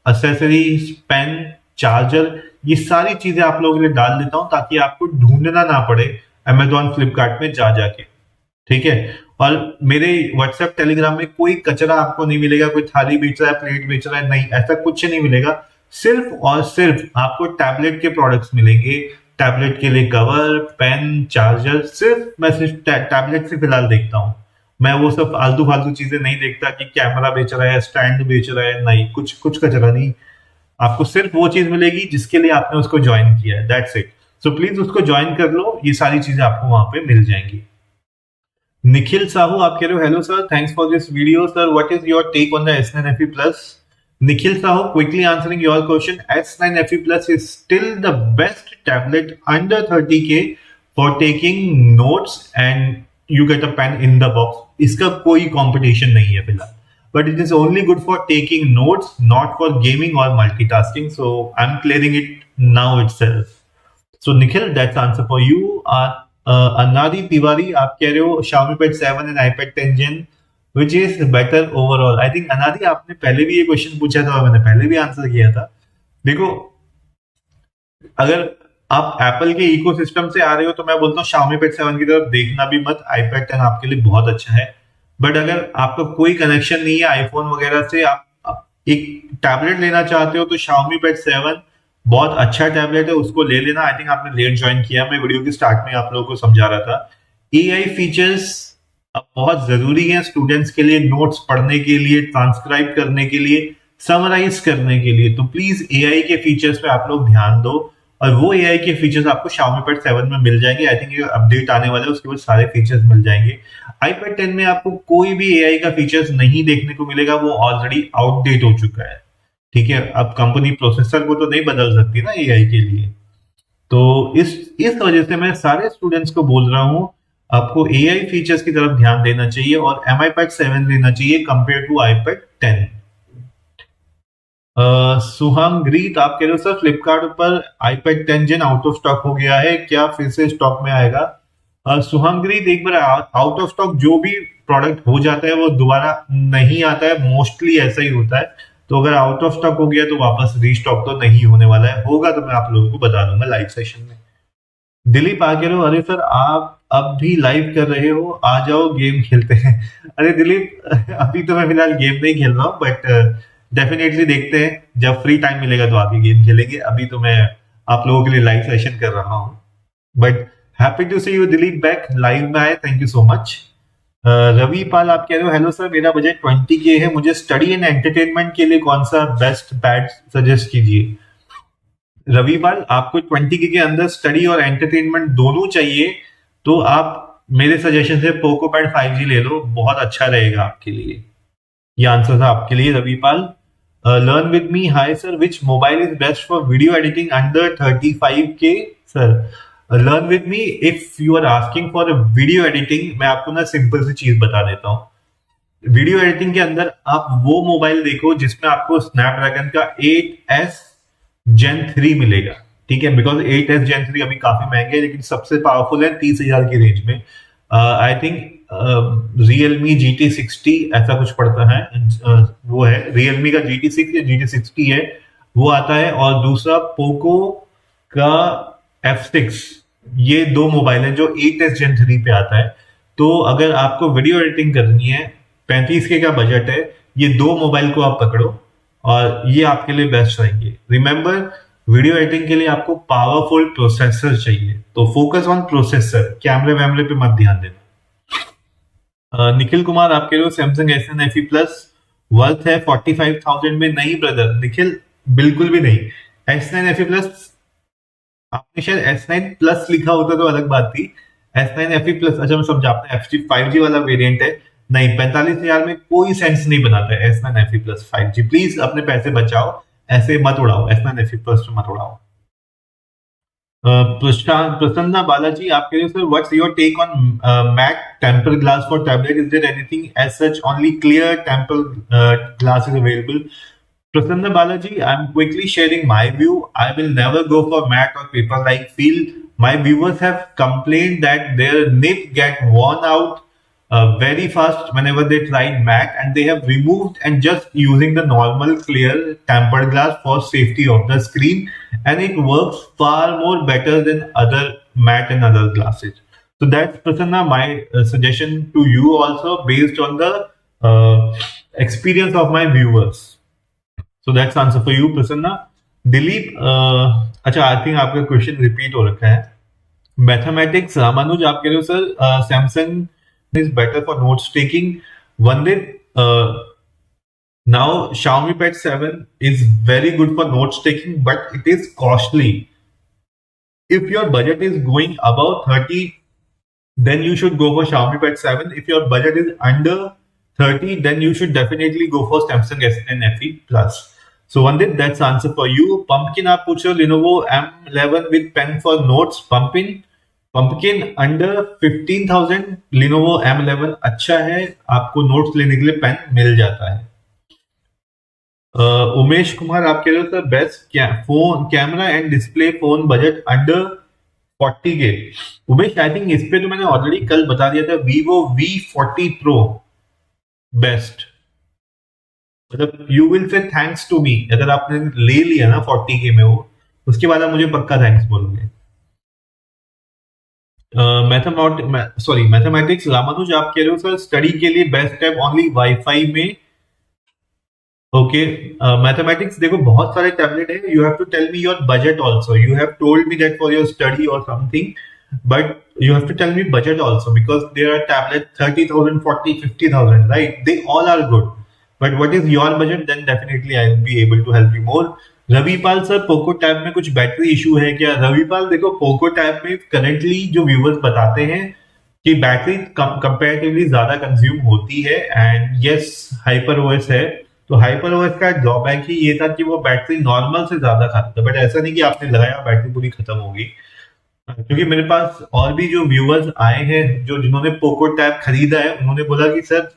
असेसरीज, पेन, चार्जर, ये सारी चीजें आप लोगों के लिए डाल देता हूं ताकि आपको ढूंढना ना पड़े अमेजोन फ्लिपकार्ट में जा जाके। ठीक है। और मेरे व्हाट्सएप टेलीग्राम में कोई कचरा आपको नहीं मिलेगा, कोई थाली बेच रहा है, प्लेट बेच रहा है, नहीं, ऐसा कुछ नहीं मिलेगा। सिर्फ और सिर्फ आपको टैबलेट के प्रोडक्ट्स मिलेंगे। टैबलेट के लिए कवर, पेन, चार्जर, सिर्फ मैं सिर्फ टैबलेट से फिलहाल देखता हूँ। मैं वो सब आलतू फालतू चीजें नहीं देखता कि कैमरा बेच रहा है, स्टैंड बेच रहा है, नहीं, कुछ कुछ कचरा नहीं। आपको सिर्फ वो चीज मिलेगी जिसके लिए आपने उसको ज्वाइन किया है, दैट्स इट। सो प्लीज उसको ज्वाइन कर लो, ये सारी चीजें आपको वहां पे मिल जाएंगी। निखिल साहू आप कह रहे हो, hello sir, thanks for this video sir, what is your take on the S9 FE Plus? Nikhil Sahu, quickly answering your question, S9 FE Plus is still the best tablet under 30K for taking notes and you get a pen in the box. इसका कोई competition नहीं है फिलहाल, but it is only good for taking notes, not for gaming or multitasking. So I'm clearing it now itself. So Nikhil, that's answer for you. Anadi Tiwari, आप कह रहे हो Xiaomi Pad 7 and iPad 10 Gen, which is better overall? I think अनादि आपने पहले भी ये question पूछा था और मैंने पहले भी आंसर किया था। देखो, अगर आप एप्पल के इकोसिस्टम से आ रहे हो तो मैं बोलता हूँ Xiaomi Pad 7 की तरफ देखना भी मत, iPad 10 आपके लिए बहुत अच्छा है। बट अगर आपका कोई कनेक्शन नहीं है आईफोन वगैरह से, आप एक टैबलेट लेना चाहते हो तो Xiaomi Pad 7 बहुत अच्छा टैबलेट है, उसको ले लेना। आई थिंक आपने लेट ज्वाइन किया, मैं वीडियो की स्टार्ट में आप लोगों को समझा रहा था। एआई फीचर्स अब बहुत जरूरी है स्टूडेंट्स के लिए, नोट्स पढ़ने के लिए, ट्रांसक्राइब करने के लिए, समराइज करने के लिए। तो प्लीज एआई के फीचर्स पे आप लोग ध्यान दो, और वो एआई के फीचर्स आपको Xiaomi Pad 7 में मिल जाएंगे। आई थिंक ये अपडेट आने वाला है, उसके बाद सारे फीचर्स मिल जाएंगे। iPad 10 में आपको कोई भी एआई का फीचर्स नहीं देखने को मिलेगा, वो ऑलरेडी आउटडेट हो चुका है। ठीक है, अब कंपनी प्रोसेसर को तो नहीं बदल सकती ना एआई के लिए। तो इस वजह से मैं सारे स्टूडेंट्स को बोल रहा हूं, आपको एआई फीचर्स की तरफ ध्यान देना चाहिए और Mi Pad 7 लेना चाहिए कंपेयर टू iPad 10। सुहांग्रीत आप कह रहे हो सर फ्लिपकार्ट पर iPad 10 Gen out of stock हो गया है, क्या फिर से स्टॉक में आएगा? सुहांग्रीत, एक बार आउट ऑफ स्टॉक जो भी प्रोडक्ट हो जाता है वो दोबारा नहीं आता है, मोस्टली ऐसा ही होता है। तो अगर आउट ऑफ स्टॉक हो गया तो वापस रीस्टॉक तो नहीं होने वाला है, होगा तो मैं आप लोगों को बता दूंगा लाइव सेशन में। दिलीप आ कह रहे हो, अरे सर आप अब भी लाइव कर रहे हो, आ जाओ गेम खेलते हैं। अरे दिलीप, अभी तो मैं फिलहाल गेम नहीं खेल रहा हूँ, बट डेफिनेटली देखते हैं, जब फ्री टाइम मिलेगा तो आके गेम खेलेंगे। अभी तो मैं आप लोगों के लिए लाइव सेशन कर रहा हूँ, but happy to see you Dilip back live में आए, thank you so much. Ravi Pal आप कह रहे हो, हेलो सर मेरा बजट 20K है, मुझे स्टडी एंड एंटरटेनमेंट के लिए कौन सा बेस्ट पैड सजेस्ट कीजिए। रवि पाल, आपको 20K के अंदर स्टडी और एंटरटेनमेंट दोनों चाहिए तो आप मेरे सजेशन से पोको पैड 5G ले लो, बहुत अच्छा रहेगा आपके लिए। ये आंसर था आपके लिए Ravi Pal. Learn with me, hi sir, which mobile is best for video editing under 35K? Sir learn with me, if you are asking for video editing, मैं आपको ना सिंपल सी चीज बता देता हूँ। वीडियो एडिटिंग के अंदर आप वो मोबाइल देखो जिसमें आपको स्नैपड्रैगन का 8S Gen 3 मिलेगा। ठीक है, बिकॉज 8S Gen 3 अभी काफी महंगे है, लेकिन सबसे पावरफुल है 30,000 की रेंज में। आई थिंक Realme GT60 ऐसा कुछ पड़ता है, वो है Realme का GT6 या GT60 है, वो आता है। और दूसरा पोको का F6, ये दो मोबाइल है जो 8S Gen 3 पे आता है। तो अगर आपको वीडियो एडिटिंग करनी है, 35K का बजट है, ये दो मोबाइल को आप पकड़ो और ये आपके लिए बेस्ट रहेंगे। रिमेंबर, वीडियो एडिटिंग के लिए आपको पावरफुल प्रोसेसर चाहिए, तो फोकस ऑन प्रोसेसर, कैमरे वैमरे पे मत ध्यान देना। निखिल कुमार आप कह रहे हो Samsung S9 FE Plus worth है 45,000 में? नहीं ब्रदर निखिल, बिल्कुल भी नहीं। S9 FE Plus, आपने शायद S9 Plus लिखा होता तो अलग बात थी। S9 FE Plus, अच्छा मैं समझा, आपने 5G वाला वेरिएंट है। नहीं, 45,000 में कोई सेंस नहीं बनाता है S9 FE Plus 5G। Please अपने पैसे बचाओ, ऐसे मत उड़ाओ, S9 FE Plus मत उड़ाओ। प्रसन्ना बालाजी आप कह रहे हो sir, what's your take on matte temper glass for tablet? Is there anything as such, only clear temper glass is available? Prasanna Balaji, I'm quickly sharing my view. I will never go for matte or paper-like feel. My viewers have complained that their nib get worn out very fast whenever they tried matte, and they have removed and just using the normal clear tempered glass for safety of the screen, and it works far more better than other matte and other glasses. So that's Prasanna my suggestion to you also based on the experience of my viewers. So that's answer for you, Prasanna. Dilip, अच्छा I think आपका question repeat हो रखा है. Mathematics Ramanuj आप कह रहे हो sir Samsung is better for notes taking. Vandit, now Xiaomi Pad 7 is very good for notes taking, but it is costly. If your budget is going above 30, then you should go for Xiaomi Pad 7. If your budget is under 30, then you should definitely go for Samsung S10 FE Plus. So Vandit, that's answer for you. Pumpkin आप पूछ रहे हो Lenovo M11 with pen for notes. Pumpkin under 15,000 Lenovo M11 अच्छा है, आपको notes लेने के लिए पेन मिल जाता है. उमेश कुमार आप कह रहे हो sir best phone camera and display phone budget under 40K. Umesh I think इस पे तो मैंने ऑलरेडी कल बता दिया था. Vivo V40 Pro best. मतलब you will say thanks to me अगर आपने ले लिया ना 40K में, वो उसके बाद आप मुझे पक्का थैंक्स बोलोगे. मैथमेटिक्स रामानुज आप कह रहे हो सर स्टडी के लिए बेस्ट ऐप ओनली वाईफाई में. ओके, मैथमेटिक्स देखो बहुत सारे टैबलेट है. You have to tell me your budget also. You have told me that for your study और something, but you have to tell me budget also, because there are tablets 30,000, 40, 50,000, right? They all are good, but what is your budget? Then definitely I will be able to help you more. Ravipal sir Poco tab में कुछ battery issue है क्या? रविपाल देखो Poco tab में currently जो viewers बताते हैं कि बैटरी कंपैरेटिवली ज्यादा कंज्यूम होती है, एंड यस हाइपर ओएस है, तो हाइपर ओएस का ड्रॉबैक ही ये था कि वो बैटरी नॉर्मल से ज्यादा खाता था. बट ऐसा नहीं कि आपने लगाया बैटरी पूरी खत्म होगी. क्योंकि मेरे पास और भी जो व्यूवर्स आए हैं जो जिन्होंने पोको टैब खरीदा है, उन्होंने बोला कि सर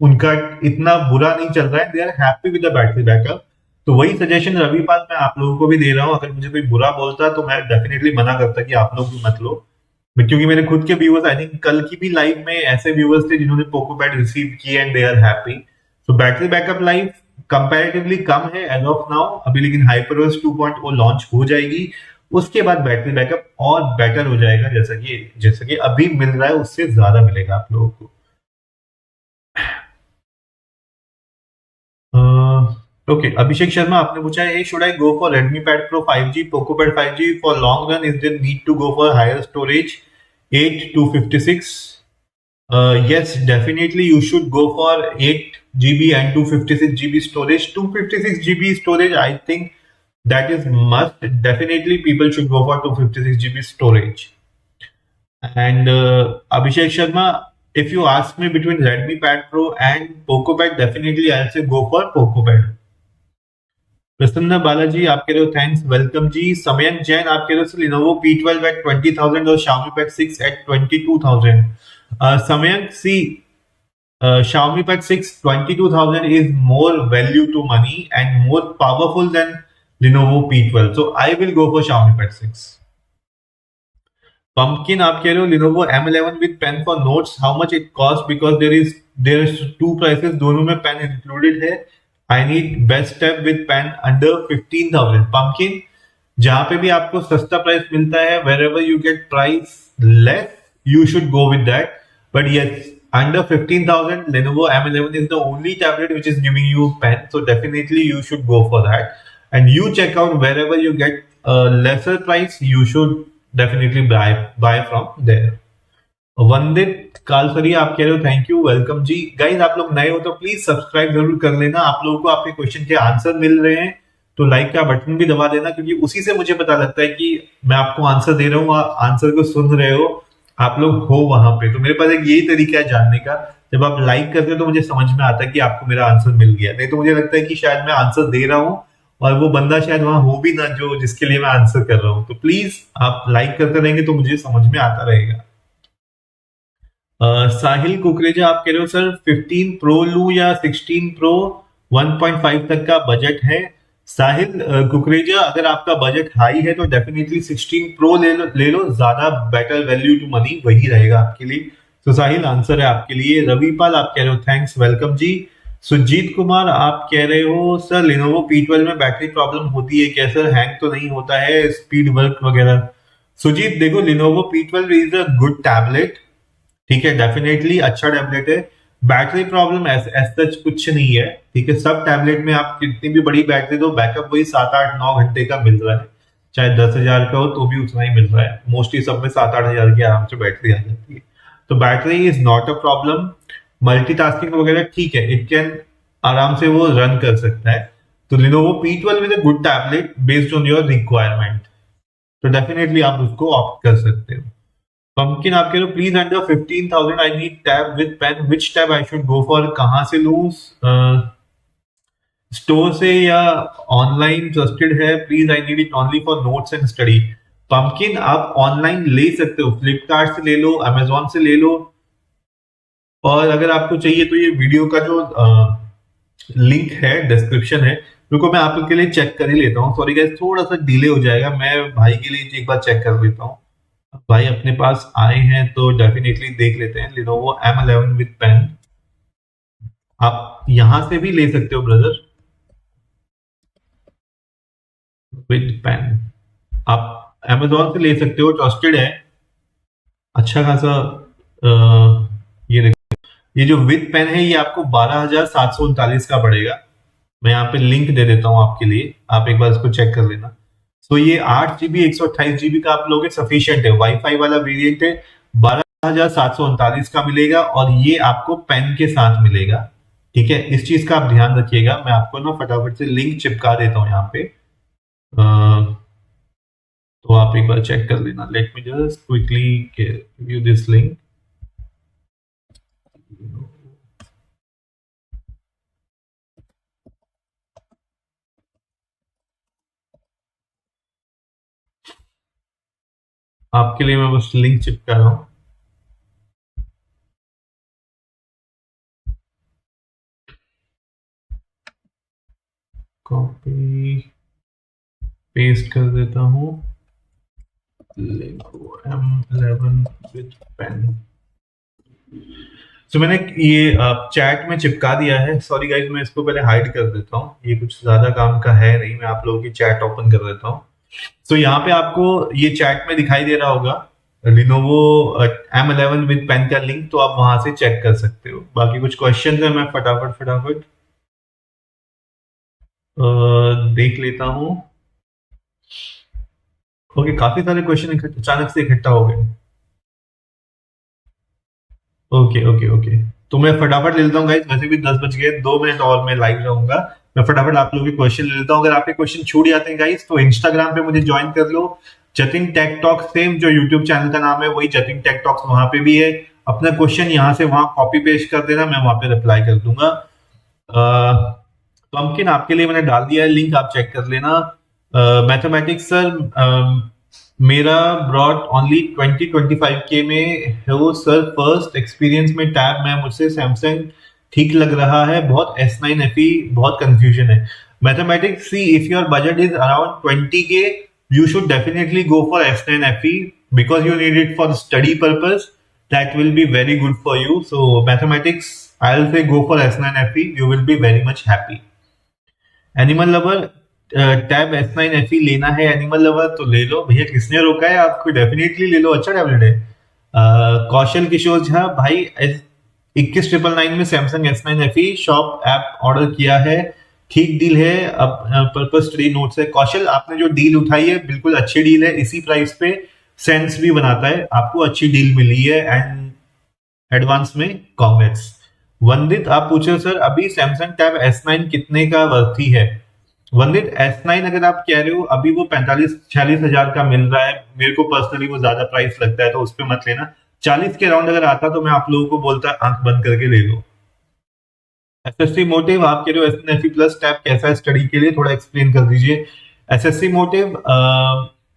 उनका इतना बुरा नहीं चल रहा है, they are happy with the battery backup. तो वही सजेशन रविपाल मैं आप लोगों को भी दे रहा हूँ. अगर मुझे कोई बुरा बोलता तो मैं डेफिनेटली मना करता कि आप लोग भी मत लो, क्योंकि मेरे खुद के व्यूवर्स आई थिंक कल की भी लाइव में ऐसे व्यूवर्स थे जिन्होंने पोको पैड रिसीव किए एंड दे आर हैप्पी. तो बैटरी बैकअप लाइफ कंपैरेटिवली कम है एज ऑफ नाउ अभी, लेकिन हाइपरओएस 2.0 लॉन्च हो जाएगी, उसके बाद बैटरी बैकअप और बेटर हो जाएगा. जैसा कि अभी मिल रहा है उससे ज्यादा मिलेगा आप लोगों को. ओके, अभिषेक शर्मा आपने पूछा है should I go for Redmi Pad Pro 5G, Poco Pad 5G for long run, is there need to go for higher storage 8 256? Yes, definitely you should go for 8GB and 256GB storage. 256GB storage, I think that is must. Definitely people should go for 256GB storage. And Abhishek Sharma, if you ask me between Redmi Pad Pro and Poco Pad, definitely I'll say go for Poco Pad. प्रसन्न बालाजी आप कह रहे हो thanks, welcome जी. समयन जैन आप कह रहे हो Lenovo P12 at 20,000 और Xiaomi Pad 6 at 22,000. Samyank, see, Xiaomi Pad 6 22,000 is more value to money and more powerful than Lenovo P12. So I will go for Xiaomi Pad 6. Pumpkin आप कह रहे हो Lenovo M11 with pen for notes, how much it cost? Because there is two prices, दोनों में pen included है. I need best tab with pen under 15,000. Pumpkin, जहां पे भी आपको सस्ता प्राइस मिलता है, wherever you get price less, you should go with that. But yes, under 15,000, Lenovo M11 is the only tablet which is giving you pen. So definitely you should go for that. And you check out wherever you get a lesser price, you should definitely buy from there. वंदित कालसरी आप कह रहे हो thank you, welcome जी. Guys आप लोग नए हो तो प्लीज सब्सक्राइब जरूर कर लेना. आप लोगों को आपके क्वेश्चन के आंसर मिल रहे हैं तो लाइक का बटन भी दबा देना, क्योंकि उसी से मुझे पता लगता है कि मैं आपको आंसर दे रहा हूँ, आंसर को सुन रहे हो, आप लोग हो वहां पे. तो मेरे पास एक यही तरीका है जानने का, जब आप लाइक करते हो तो मुझे समझ में आता है कि आपको मेरा आंसर मिल गया. नहीं तो मुझे लगता है कि शायद मैं आंसर दे रहा हूँ और वो बंदा शायद वहां हो भी ना जो जिसके लिए मैं आंसर कर रहा हूँ. तो प्लीज आप लाइक करते रहेंगे तो मुझे समझ में आता रहेगा. साहिल कुकरेजा आप कह रहे हो सर 15 प्रो लू या 16 प्रो 1.5 तक का बजट है. साहिल कुकरेजा, अगर आपका बजट हाई है तो डेफिनेटली 16 प्रो ले लो, ज्यादा बेटर वैल्यू टू मनी वही रहेगा आपके लिए. तो साहिल आंसर है आपके लिए। रविपाल आप कह रहे हो थैंक्स वेलकम जी। सुजीत कुमार आप कह रहे हो सर लिनोवो P12 में बैटरी प्रॉब्लम होती है क्या सर, हैंग तो नहीं होता है, स्पीड वर्क वगैरह। सुजीत देखो Lenovo P12 is a good tablet, ठीक है, डेफिनेटली अच्छा टैबलेट है। बैटरी प्रॉब्लम सच कुछ नहीं है, ठीक है। सब टैबलेट में आप कितनी भी बड़ी बैटरी दो, बैकअप वही 7 8 9 घंटे का मिल रहा है, चाहे 10,000 का हो तो भी उतना ही मिल रहा है। मोस्टली सब में 7 8 हज़ार की आराम से बैटरी आ जाती है, तो battery is not a problem. Multitasking वगैरह ठीक है, इट कैन आराम से वो रन कर सकता है। तो Lenovo P12 is a good tablet based on your requirement, तो डेफिनेटली आप उसको ऑप्ट कर सकते हो। पंपकिन आप कह रहे हो please under 15,000 I need tab with pen, which tab I should go for, कहां से लूं, स्टोर से या ऑनलाइन ट्रस्टेड है, please I need it only for notes and study. Pumpkin आप ऑनलाइन ले सकते हो, फ्लिपकार्ट से ले लो, अमेजोन से ले लो, और अगर आपको चाहिए तो ये वीडियो का जो लिंक है डिस्क्रिप्शन है, रुको मैं आपके लिए चेक कर ही लेता हूँ। सॉरी गाइस थोड़ा सा डिले हो जाएगा, मैं भाई के लिए एक बार चेक कर लेता हूँ। भाई अपने पास आए हैं तो डेफिनेटली देख लेते हैं। Lenovo M11 विद पेन आप यहां से भी ले सकते हो ब्रदर, विद पेन आप Amazon से ले सकते हो, ट्रस्टेड है, अच्छा खासा। ये देखो, ये जो विद पेन है ये आपको 12,739 का पड़ेगा। मैं यहाँ पे लिंक दे देता हूँ आपके लिए, आप एक बार इसको चेक कर लेना। तो ये 8 GB 128 GB का आप लोगे सफिशियंट है, वाईफाई वाला वेरिएंट है, 12,739 का मिलेगा, और ये आपको पेन के साथ मिलेगा, ठीक है। इस चीज का आप ध्यान रखिएगा। मैं आपको ना फटाफट से लिंक चिपका देता हूँ यहाँ पे, तो आप एक बार चेक कर लेना। Let me just quickly give you this link. आपके लिए मैं बस लिंक चिपका रहा हूँ। कॉपी पेस्ट कर देता हूँ, Lenovo M11 with pen। तो मैंने ये चैट में चिपका दिया है। सॉरी गाइज मैं इसको पहले हाइड कर देता हूँ, ये कुछ ज्यादा काम का है नहीं, मैं आप लोगों की चैट ओपन कर देता हूँ। तो यहाँ पे आपको ये चैट में दिखाई दे रहा होगा Lenovo M11 विद पेन का लिंक, तो आप वहां से चेक कर सकते हो। बाकी कुछ क्वेश्चन है, मैं फटाफट फटाफट देख लेता हूँ। ओके, काफी सारे क्वेश्चन अचानक से इकट्ठा हो गए। ओके ओके ओके, तो मैं फटाफट ले लेता हूँ गाइस, वैसे भी 10 बज गए, 2 मिनट और मैं लाइव रहूंगा। मैं फटाफट आप लोगों के क्वेश्चन ले लेता हूँ। अगर आपके क्वेश्चन छूट जाते हैं गाइस तो इंस्टाग्राम पे मुझे ज्वाइन कर लो, जतिन टेक टॉक, सेम जो यूट्यूब चैनल का नाम है वही जतिन टेक टॉक्स, वहां पे भी है। अपना क्वेश्चन यहाँ से वहां कॉपी पेस्ट कर देना, मैं वहां पे रिप्लाई कर दूंगा। पंपकिन आपके लिए मैंने डाल दिया है लिंक, आप चेक कर लेना। मैथमेटिक्स सर मेरा ब्रॉड ओनली 20-25K में हो सर, फर्स्ट एक्सपीरियंस में टैब में मुझसे सैमसंग ठीक लग रहा है, बहुत S9 FE बहुत कंफ्यूजन है। Mathematics see if your budget is around 20K you should definitely go for S9 FE because you need it for study purpose, that will be very good for you. So mathematics I'll say go for S9 FE, you will be very much happy. Animal lover tab S9 FE लेना है, animal lover तो ले लो भैया, किसने रोका है आपको, definitely ले लो, अच्छा टैबलेट है। कौशल किशोर झा भाई 21,999 में Samsung S9 FE shop app order किया है, ठीक डील है, अब पर्पस स्टडी नोट्स है। कौशल आपने जो डील उठाई है बिल्कुल अच्छी डील है, इसी प्राइस पे सेंस भी बनाता है, आपको अच्छी डील मिली है एंड एडवांस में कांग्रेट्स। वंदित आप पूछ रहे हो सर अभी सैमसंग टैब S9 कितने का वर्थी है। वंदित S9 अगर आप कह रहे हो अभी वो 45-46 हजार का मिल रहा है, मेरे को पर्सनली वो ज्यादा प्राइस लगता है तो उस पर मत लेना। 40 के राउंड अगर आता तो मैं आप लोगों को बोलता आंख बंद करके ले लो। एसएससी मोटिव आप कह रहे हो S9 FE प्लस टैब कैसा है स्टडी के लिए, थोड़ा एक्सप्लेन कर दीजिए। SSC motive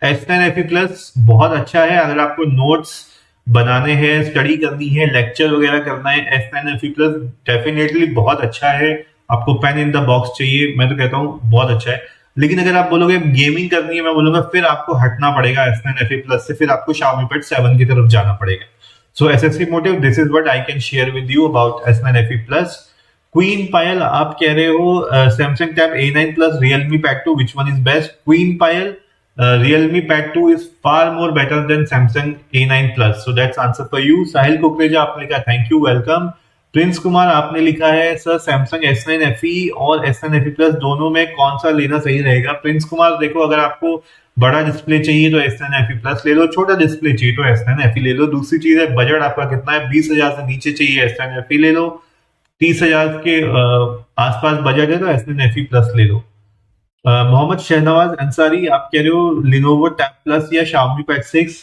S9 FE plus बहुत अच्छा है, अगर आपको नोट्स बनाने हैं, स्टडी करनी है, लेक्चर वगैरह करना है, S9 FE प्लस डेफिनेटली बहुत अच्छा है। आपको पेन इन द बॉक्स चाहिए, मैं तो कहता हूँ बहुत अच्छा है। लेकिन अगर आप बोलोगे गेमिंग करनी है, मैं बोलूंगा फिर आपको हटना पड़ेगा S9 FE प्लस से, फिर आपको Xiaomi Pad 7 की तरफ जाना पड़ेगा। So SSC motive, this is what I can share with you about S9 FE Plus. Queen Pile, आप कह रहे हो Samsung Tab A9 Plus, Realme Pad 2, which one is best? Queen Pile, Realme Pad 2 is far more better than Samsung A9 Plus. So that's answer for you. Sahil Kukreja आपने लिखा thank you, welcome. Prince Kumar आपने लिखा है sir Samsung S9 FE और S9 FE Plus दोनों में कौन सा लेना सही रहेगा? प्रिंस कुमार देखो, अगर आपको बड़ा डिस्प्ले चाहिए तो S9 FE Plus ले लो, छोटा डिस्प्ले चाहिए तो S9 FE ले लो। दूसरी चीज है बजट आपका कितना है, 20,000 से नीचे चाहिए S9 FE ले लो, 30,000 के आसपास बजट है तो S9 FE Plus ले लो। मोहम्मद शहनवाज अंसारी आप कह रहे हो Lenovo Tab Plus या Xiaomi Pad 6?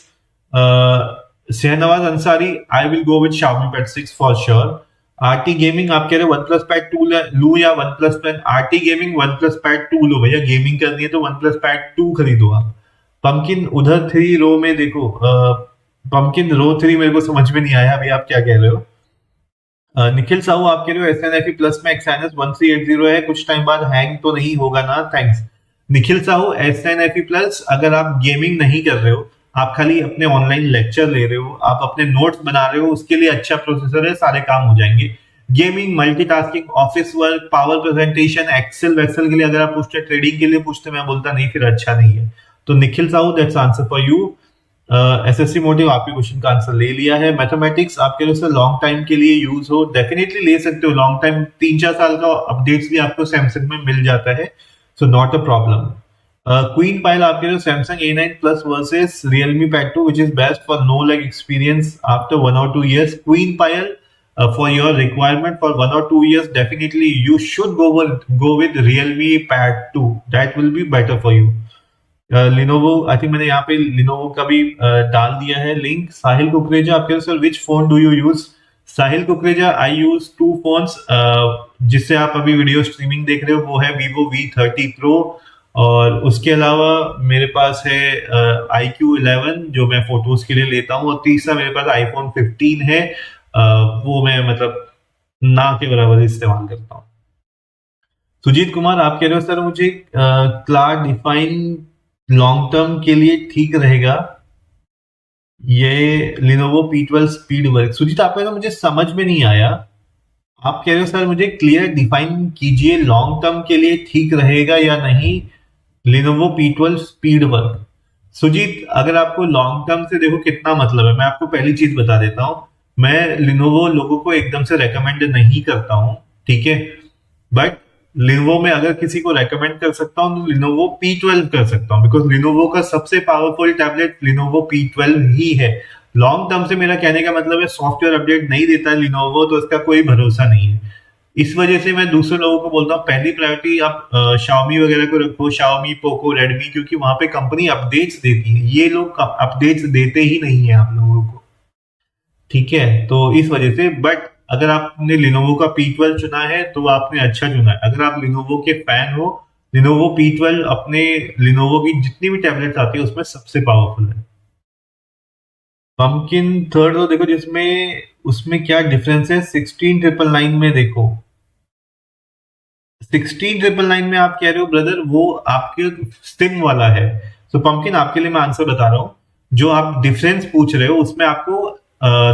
Shahnawaz Ansari I will go with Xiaomi Pad 6 for sure. RT gaming आप कह रहे हो OnePlus Pad 2 लू या OnePlus Pen? RT gaming OnePlus Pad 2 लो भैया, गेमिंग करनी है तो OnePlus Pad 2 खरीदो आप। पंकिन उधर 3 रो में देखो, पंकिन रो 3 मेरे को समझ में नहीं आया अभी आप क्या कह रहे हो। निखिल साहू आप कह रहे हो S9 FE Plus में Exynos 1380 है, कुछ टाइम बाद हैंग तो नहीं होगा ना? Thanks Nikhil Sahu. S9 FE Plus अगर आप गेमिंग नहीं कर रहे हो, आप खाली अपने ऑनलाइन लेक्चर ले रहे हो, आप अपने नोट्स बना रहे हो, उसके लिए अच्छा प्रोसेसर है, सारे काम हो जाएंगे। Gaming, multitasking, office work, power presentation, Excel वैक्सेल के लिए अगर आप पूछते, ट्रेडिंग के लिए पूछते, मैं बोलता नहीं फिर अच्छा नहीं है। तो Nikhil Sahu that's answer for you. SSC motive आपके क्वेश्चन का आंसर ले लिया है। मैथमेटिक्स आपके लिए सर लॉन्ग टाइम के लिए यूज हो, डेफिनेटली ले सकते हो लॉन्ग टाइम, 3-4 साल का अपडेट्स भी आपको सैमसंग में मिल जाता है, so not a problem. Queen pile आपके लिए Samsung A9 Plus versus Realme Pad 2 which is best for no lag experience after 1 or 2 years? Queen Pile, for your requirement for 1 or 2 years, definitely you should go with Realme Pad 2. That will be better for you. Lenovo, I think मैंने यहाँ पे Lenovo का भी डाल दिया है link. साहिल कुकरेजा आपके sir which phone do you use? Sahil Kukreja I use 2 phones, जिससे आप अभी वीडियो स्ट्रीमिंग देख रहे हो वो है Vivo V30 Pro, और उसके अलावा मेरे पास है iQOO11 जो मैं फोटोज के लिए लेता हूँ, और तीसरा मेरे पास iPhone 15 है, वो मैं मतलब ना के बराबर इस्तेमाल करता हूँ। सुजीत कुमार आप कह रहे हो सर मुझे क्लाउड डिफाइन लॉन्ग टर्म के लिए ठीक रहेगा ये Lenovo P12 speed work? Sujit आपका तो मुझे समझ में नहीं आया, आप कह रहे हो सर मुझे क्लियर डिफाइन कीजिए लॉन्ग टर्म के लिए ठीक रहेगा या नहीं Lenovo P12 speed work. Sujit अगर आपको लॉन्ग टर्म से देखो कितना मतलब है, मैं आपको पहली चीज बता देता हूं, मैं Lenovo लोगों को एकदम से रेकमेंड नहीं करता हूं, ठीक है, बट Lenovo में अगर किसी को रेकमेंड कर सकता हूं तो Lenovo P12 कर सकता हूं, बिकॉज Lenovo का सबसे पावरफुल टैबलेट Lenovo P12 ही है। लॉन्ग टर्म से मेरा कहने का मतलब है सॉफ्टवेयर अपडेट नहीं देता है Lenovo तो इसका कोई भरोसा नहीं है। इस वजह से मैं दूसरे लोगों को बोलता हूँ पहली प्रायोरिटी आप Xiaomi वगैरह को रखो, Xiaomi, Poco, Redmi, क्योंकि वहां पे कंपनी अपडेट्स देती है, ये लोग अपडेट्स देते ही नहीं है आप लोगों को, ठीक है, तो इस वजह से। बट अगर आपने Lenovo का P12 चुना है तो आपने अच्छा चुना है। अगर आप Lenovo के फैन हो, Lenovo P12 अपने Lenovo की जितनी भी टैबलेट्स आती है उसमें सबसे पावरफुल है। पंपकिन थर्ड रो देखो जिसमें उसमें क्या डिफरेंस है 16999 में, देखो 16999 में आप कह रहे हो ब्रदर वो आपके सिम वाला है। तो पंपकिन आपके लिए मैं आंसर बता रहा हूं, जो आप डिफरेंस पूछ रहे हो उसमें आपको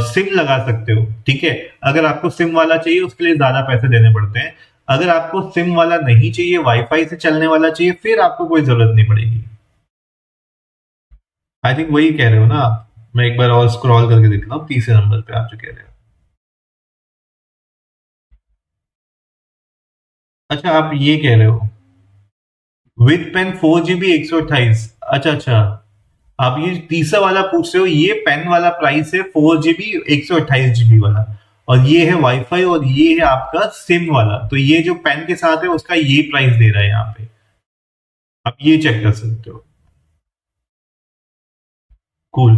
सिम लगा सकते हो, ठीक है। अगर आपको सिम वाला चाहिए उसके लिए ज्यादा पैसे देने पड़ते हैं, अगर आपको सिम वाला नहीं चाहिए, वाईफाई से चलने वाला चाहिए, फिर आपको कोई जरूरत नहीं पड़ेगी। आई थिंक वही कह रहे हो ना आप, मैं एक बार और स्क्रॉल करके देख रहा हूँ तीसरे नंबर पे आप जो कह रहे हो। अच्छा आप ये कह रहे हो विद पेन 4GB 128, अच्छा अच्छा, आप ये तीसरा वाला पूछ रहे हो, ये पेन वाला प्राइस है 4GB 128GB वाला, और ये है वाईफाई, और ये है आपका सिम वाला। तो ये जो पेन के साथ है उसका ये प्राइस दे रहा है यहाँ पे, आप ये चेक कर सकते हो। कूल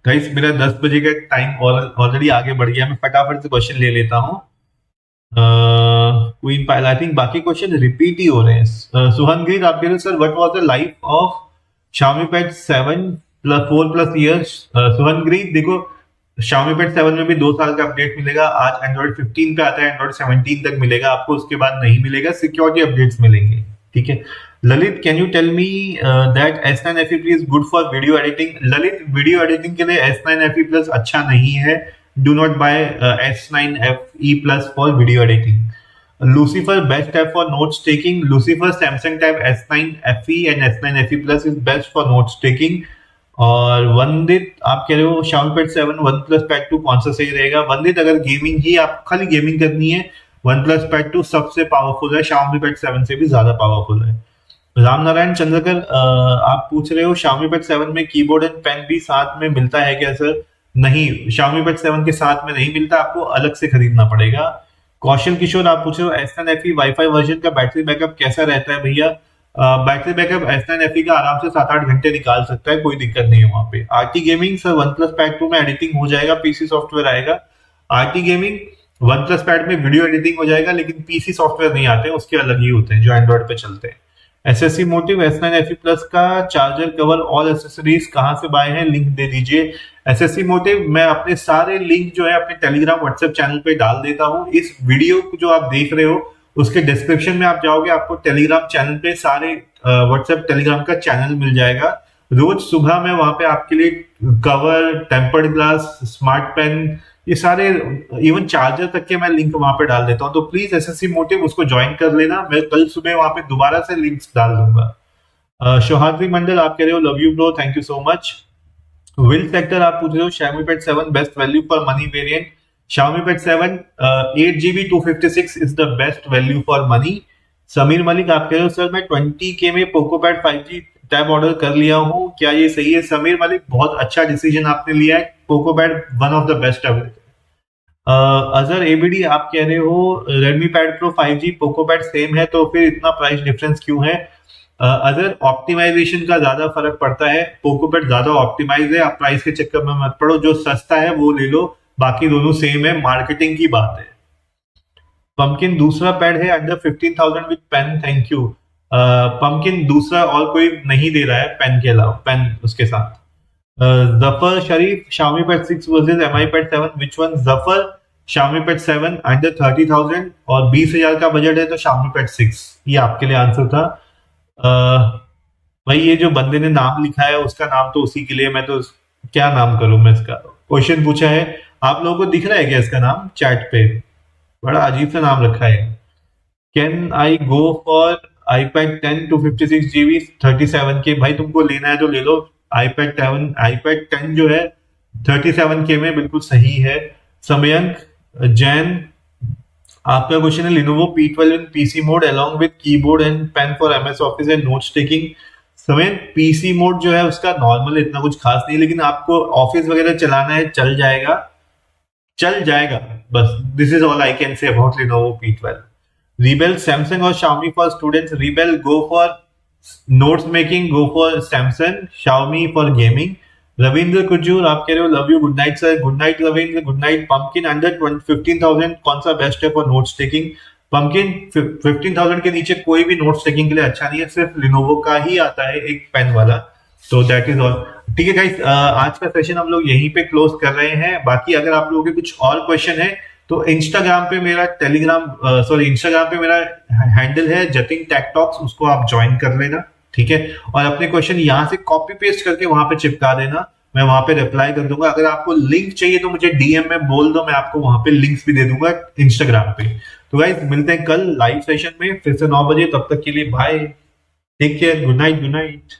गाइस, मेरा 10 बजे का टाइम ऑलरेडी आगे बढ़ गया, मैं फटाफट से क्वेश्चन ले लेता हूँ। क्वीन पाइल, आई थिंक बाकी क्वेश्चन रिपीट ही हो रहे हैं। सुहनग्रीत आप कह रहे sir what was the life of Xiaomi Pad 7 4+ years? Suhangreet देखो Xiaomi Pad 7 में भी 2 साल का अपडेट मिलेगा, आज Android 15 पे आता है, Android 17 तक मिलेगा आपको, उसके बाद नहीं मिलेगा, सिक्योरिटी अपडेट्स मिलेंगे, ठीक है। Lalit, can you tell me that S9 FE Plus good for video editing? Lalit, video editing के लिए S9 FE Plus अच्छा नहीं है. Do not buy S9 FE Plus for video editing. Lucifer best tab for notes taking. Lucifer Samsung Tab S9 FE and S9 FE Plus is best for notes taking. और वंदित आप कह रहे हो Xiaomi Pad 7 OnePlus Pad 2 कौन सा सही रहेगा? वंदित, अगर गेमिंग ही आप खाली गेमिंग करनी है, OnePlus Pad 2 सबसे पावरफुल है, Xiaomi Pad 7 से भी ज्यादा पावरफुल है. राम नारायण चंद्रकर, आप पूछ रहे हो Xiaomi Pad 7 में कीबोर्ड एंड पेन भी साथ में मिलता है क्या सर? नहीं, Xiaomi Pad 7 के साथ में नहीं मिलता, आपको अलग से खरीदना पड़ेगा. कौशल किशोर आप पूछ रहे हो S9 FE वाईफाई वर्जन का बैटरी बैकअप कैसा रहता है? भैया बैटरी बैकअप S9 FE का आराम से 7-8 घंटे निकाल सकता है, कोई दिक्कत नहीं है वहां पे. RT gaming sir OnePlus Pad 2 में एडिटिंग हो जाएगा, पीसी सॉफ्टवेयर आएगा. आरटी गेमिंग OnePlus Pad में वीडियो एडिटिंग हो जाएगा, लेकिन पीसी सॉफ्टवेयर नहीं आते, उसके अलग ही होते हैं जो एंड्रॉइड पे चलते हैं. SSC motive S9 FE Plus का चार्जर कवर और एक्सेसरीज कहाँ से बाय है, लिंक दे दीजिए. एसएससी मोटिव मैं अपने सारे लिंक जो है अपने टेलीग्राम व्हाट्सएप चैनल पे डाल देता हूँ. इस वीडियो जो आप देख रहे हो उसके डिस्क्रिप्शन में आप जाओगे, आपको टेलीग्राम चैनल पे सारे व्हाट्सएप टेलीग्राम का चैनल मिल जाएगा. रोज सुबह में वहां पे आपके लिए cover, tempered glass, smart pen, ये सारे इवन चार्जर तक के मैं लिंक वहां पे डाल देता हूँ. तो प्लीज एसएससी मोटिव उसको ज्वाइन कर लेना. मैं कल सुबह वहां पे दोबारा से लिंक्स डाल दूंगा. शोहाद्री मंडल आप कह रहे हो love you bro, thank you so much. Will sector आप पूछ रहे हो Xiaomi Pad 7 best value for money variant. Xiaomi Pad 7 8GB 256 is the best value for money. Sameer Malik आप कह रहे हो सर मैं 20K में Poco pad 5G tab order कर लिया हूँ, क्या ये सही है? समीर मलिक, बहुत अच्छा डिसीजन आपने लिया है. Poco pad one of the best available. Azhar ABD आप कह रहे हो Redmi Pad Pro 5G Poco pad same है, तो फिर इतना प्राइस डिफरेंस क्यों है? अगर ऑप्टिमाइजेशन का ज्यादा फर्क पड़ता है, पोको पैड ज्यादा ऑप्टिमाइज है, आप प्राइस के चक्कर में मत पड़ो, जो सस्ता है वो ले लो, बाकी दोनों सेम है, मार्केटिंग की बात है. पंपकिन दूसरा पैड है under 15,000 with pen, thank you. Pumpkin दूसरा और कोई नहीं दे रहा है पेन के अलावा, पेन उसके साथ. जफर शरीफ Xiaomi Pad 6 versus MI Pad 7 which one? Zafar Xiaomi Pad 7 under 30,000 और 20,000 का बजट है तो Xiaomi Pad 6. ये आपके लिए आंसर था. भाई ये जो बंदे ने नाम लिखा है उसका नाम तो उसी के लिए, मैं तो क्या नाम करूं मैं इसका. क्वेश्चन पूछा है, आप लोगों को दिख रहा है क्या इसका नाम चैट पे? बड़ा अजीब सा नाम रखा है. Can I go for iPad 10 256GB 37K? भाई तुमको लेना है तो ले लो. iPad 10 जो है 37K में बिल्कुल सही है. समयंक जैन आपका क्वेश्चन है Lenovo P12 in PC mode along with keyboard and pen for MS office and notes taking. Samyank, PC mode जो है उसका नॉर्मल इतना कुछ खास नहीं, लेकिन आपको ऑफिस वगैरह चलाना है, चल जाएगा बस. This is all I can say about Lenovo P12. Rebel Samsung और Xiaomi for students. Rebel go for notes making, go for Samsung. Xiaomi for gaming. Ravindra Kujur आप कह रहे हो love you, good night sir. Good night Ravindra, good night. Pumpkin under 15,000 कौन सा best है for notes taking? Pumpkin 15,000 के नीचे कोई भी नोट्स टेकिंग के लिए अच्छा नहीं है, सिर्फ Lenovo का ही आता है एक पेन वाला. तो दैट इज ऑल. ठीक है गाइस, आज का सेशन हम लोग यहीं पे क्लोज कर रहे हैं. बाकी अगर आप लोगों के कुछ और क्वेश्चन है तो इंस्टाग्राम पे मेरा इंस्टाग्राम पे मेरा हैंडल है जतिन टेक टॉक्स, उसको आप ज्वाइन कर लेना. ठीक है, और अपने क्वेश्चन यहाँ से कॉपी पेस्ट करके वहां पे चिपका देना, मैं वहां पे रिप्लाई कर दूंगा. अगर आपको लिंक चाहिए तो मुझे डीएम में बोल दो, मैं आपको वहां पे लिंक्स भी दे दूंगा इंस्टाग्राम पे. तो गाइस मिलते हैं कल लाइव सेशन में फिर से 9 बजे. तब तक के लिए bye, take care, good night.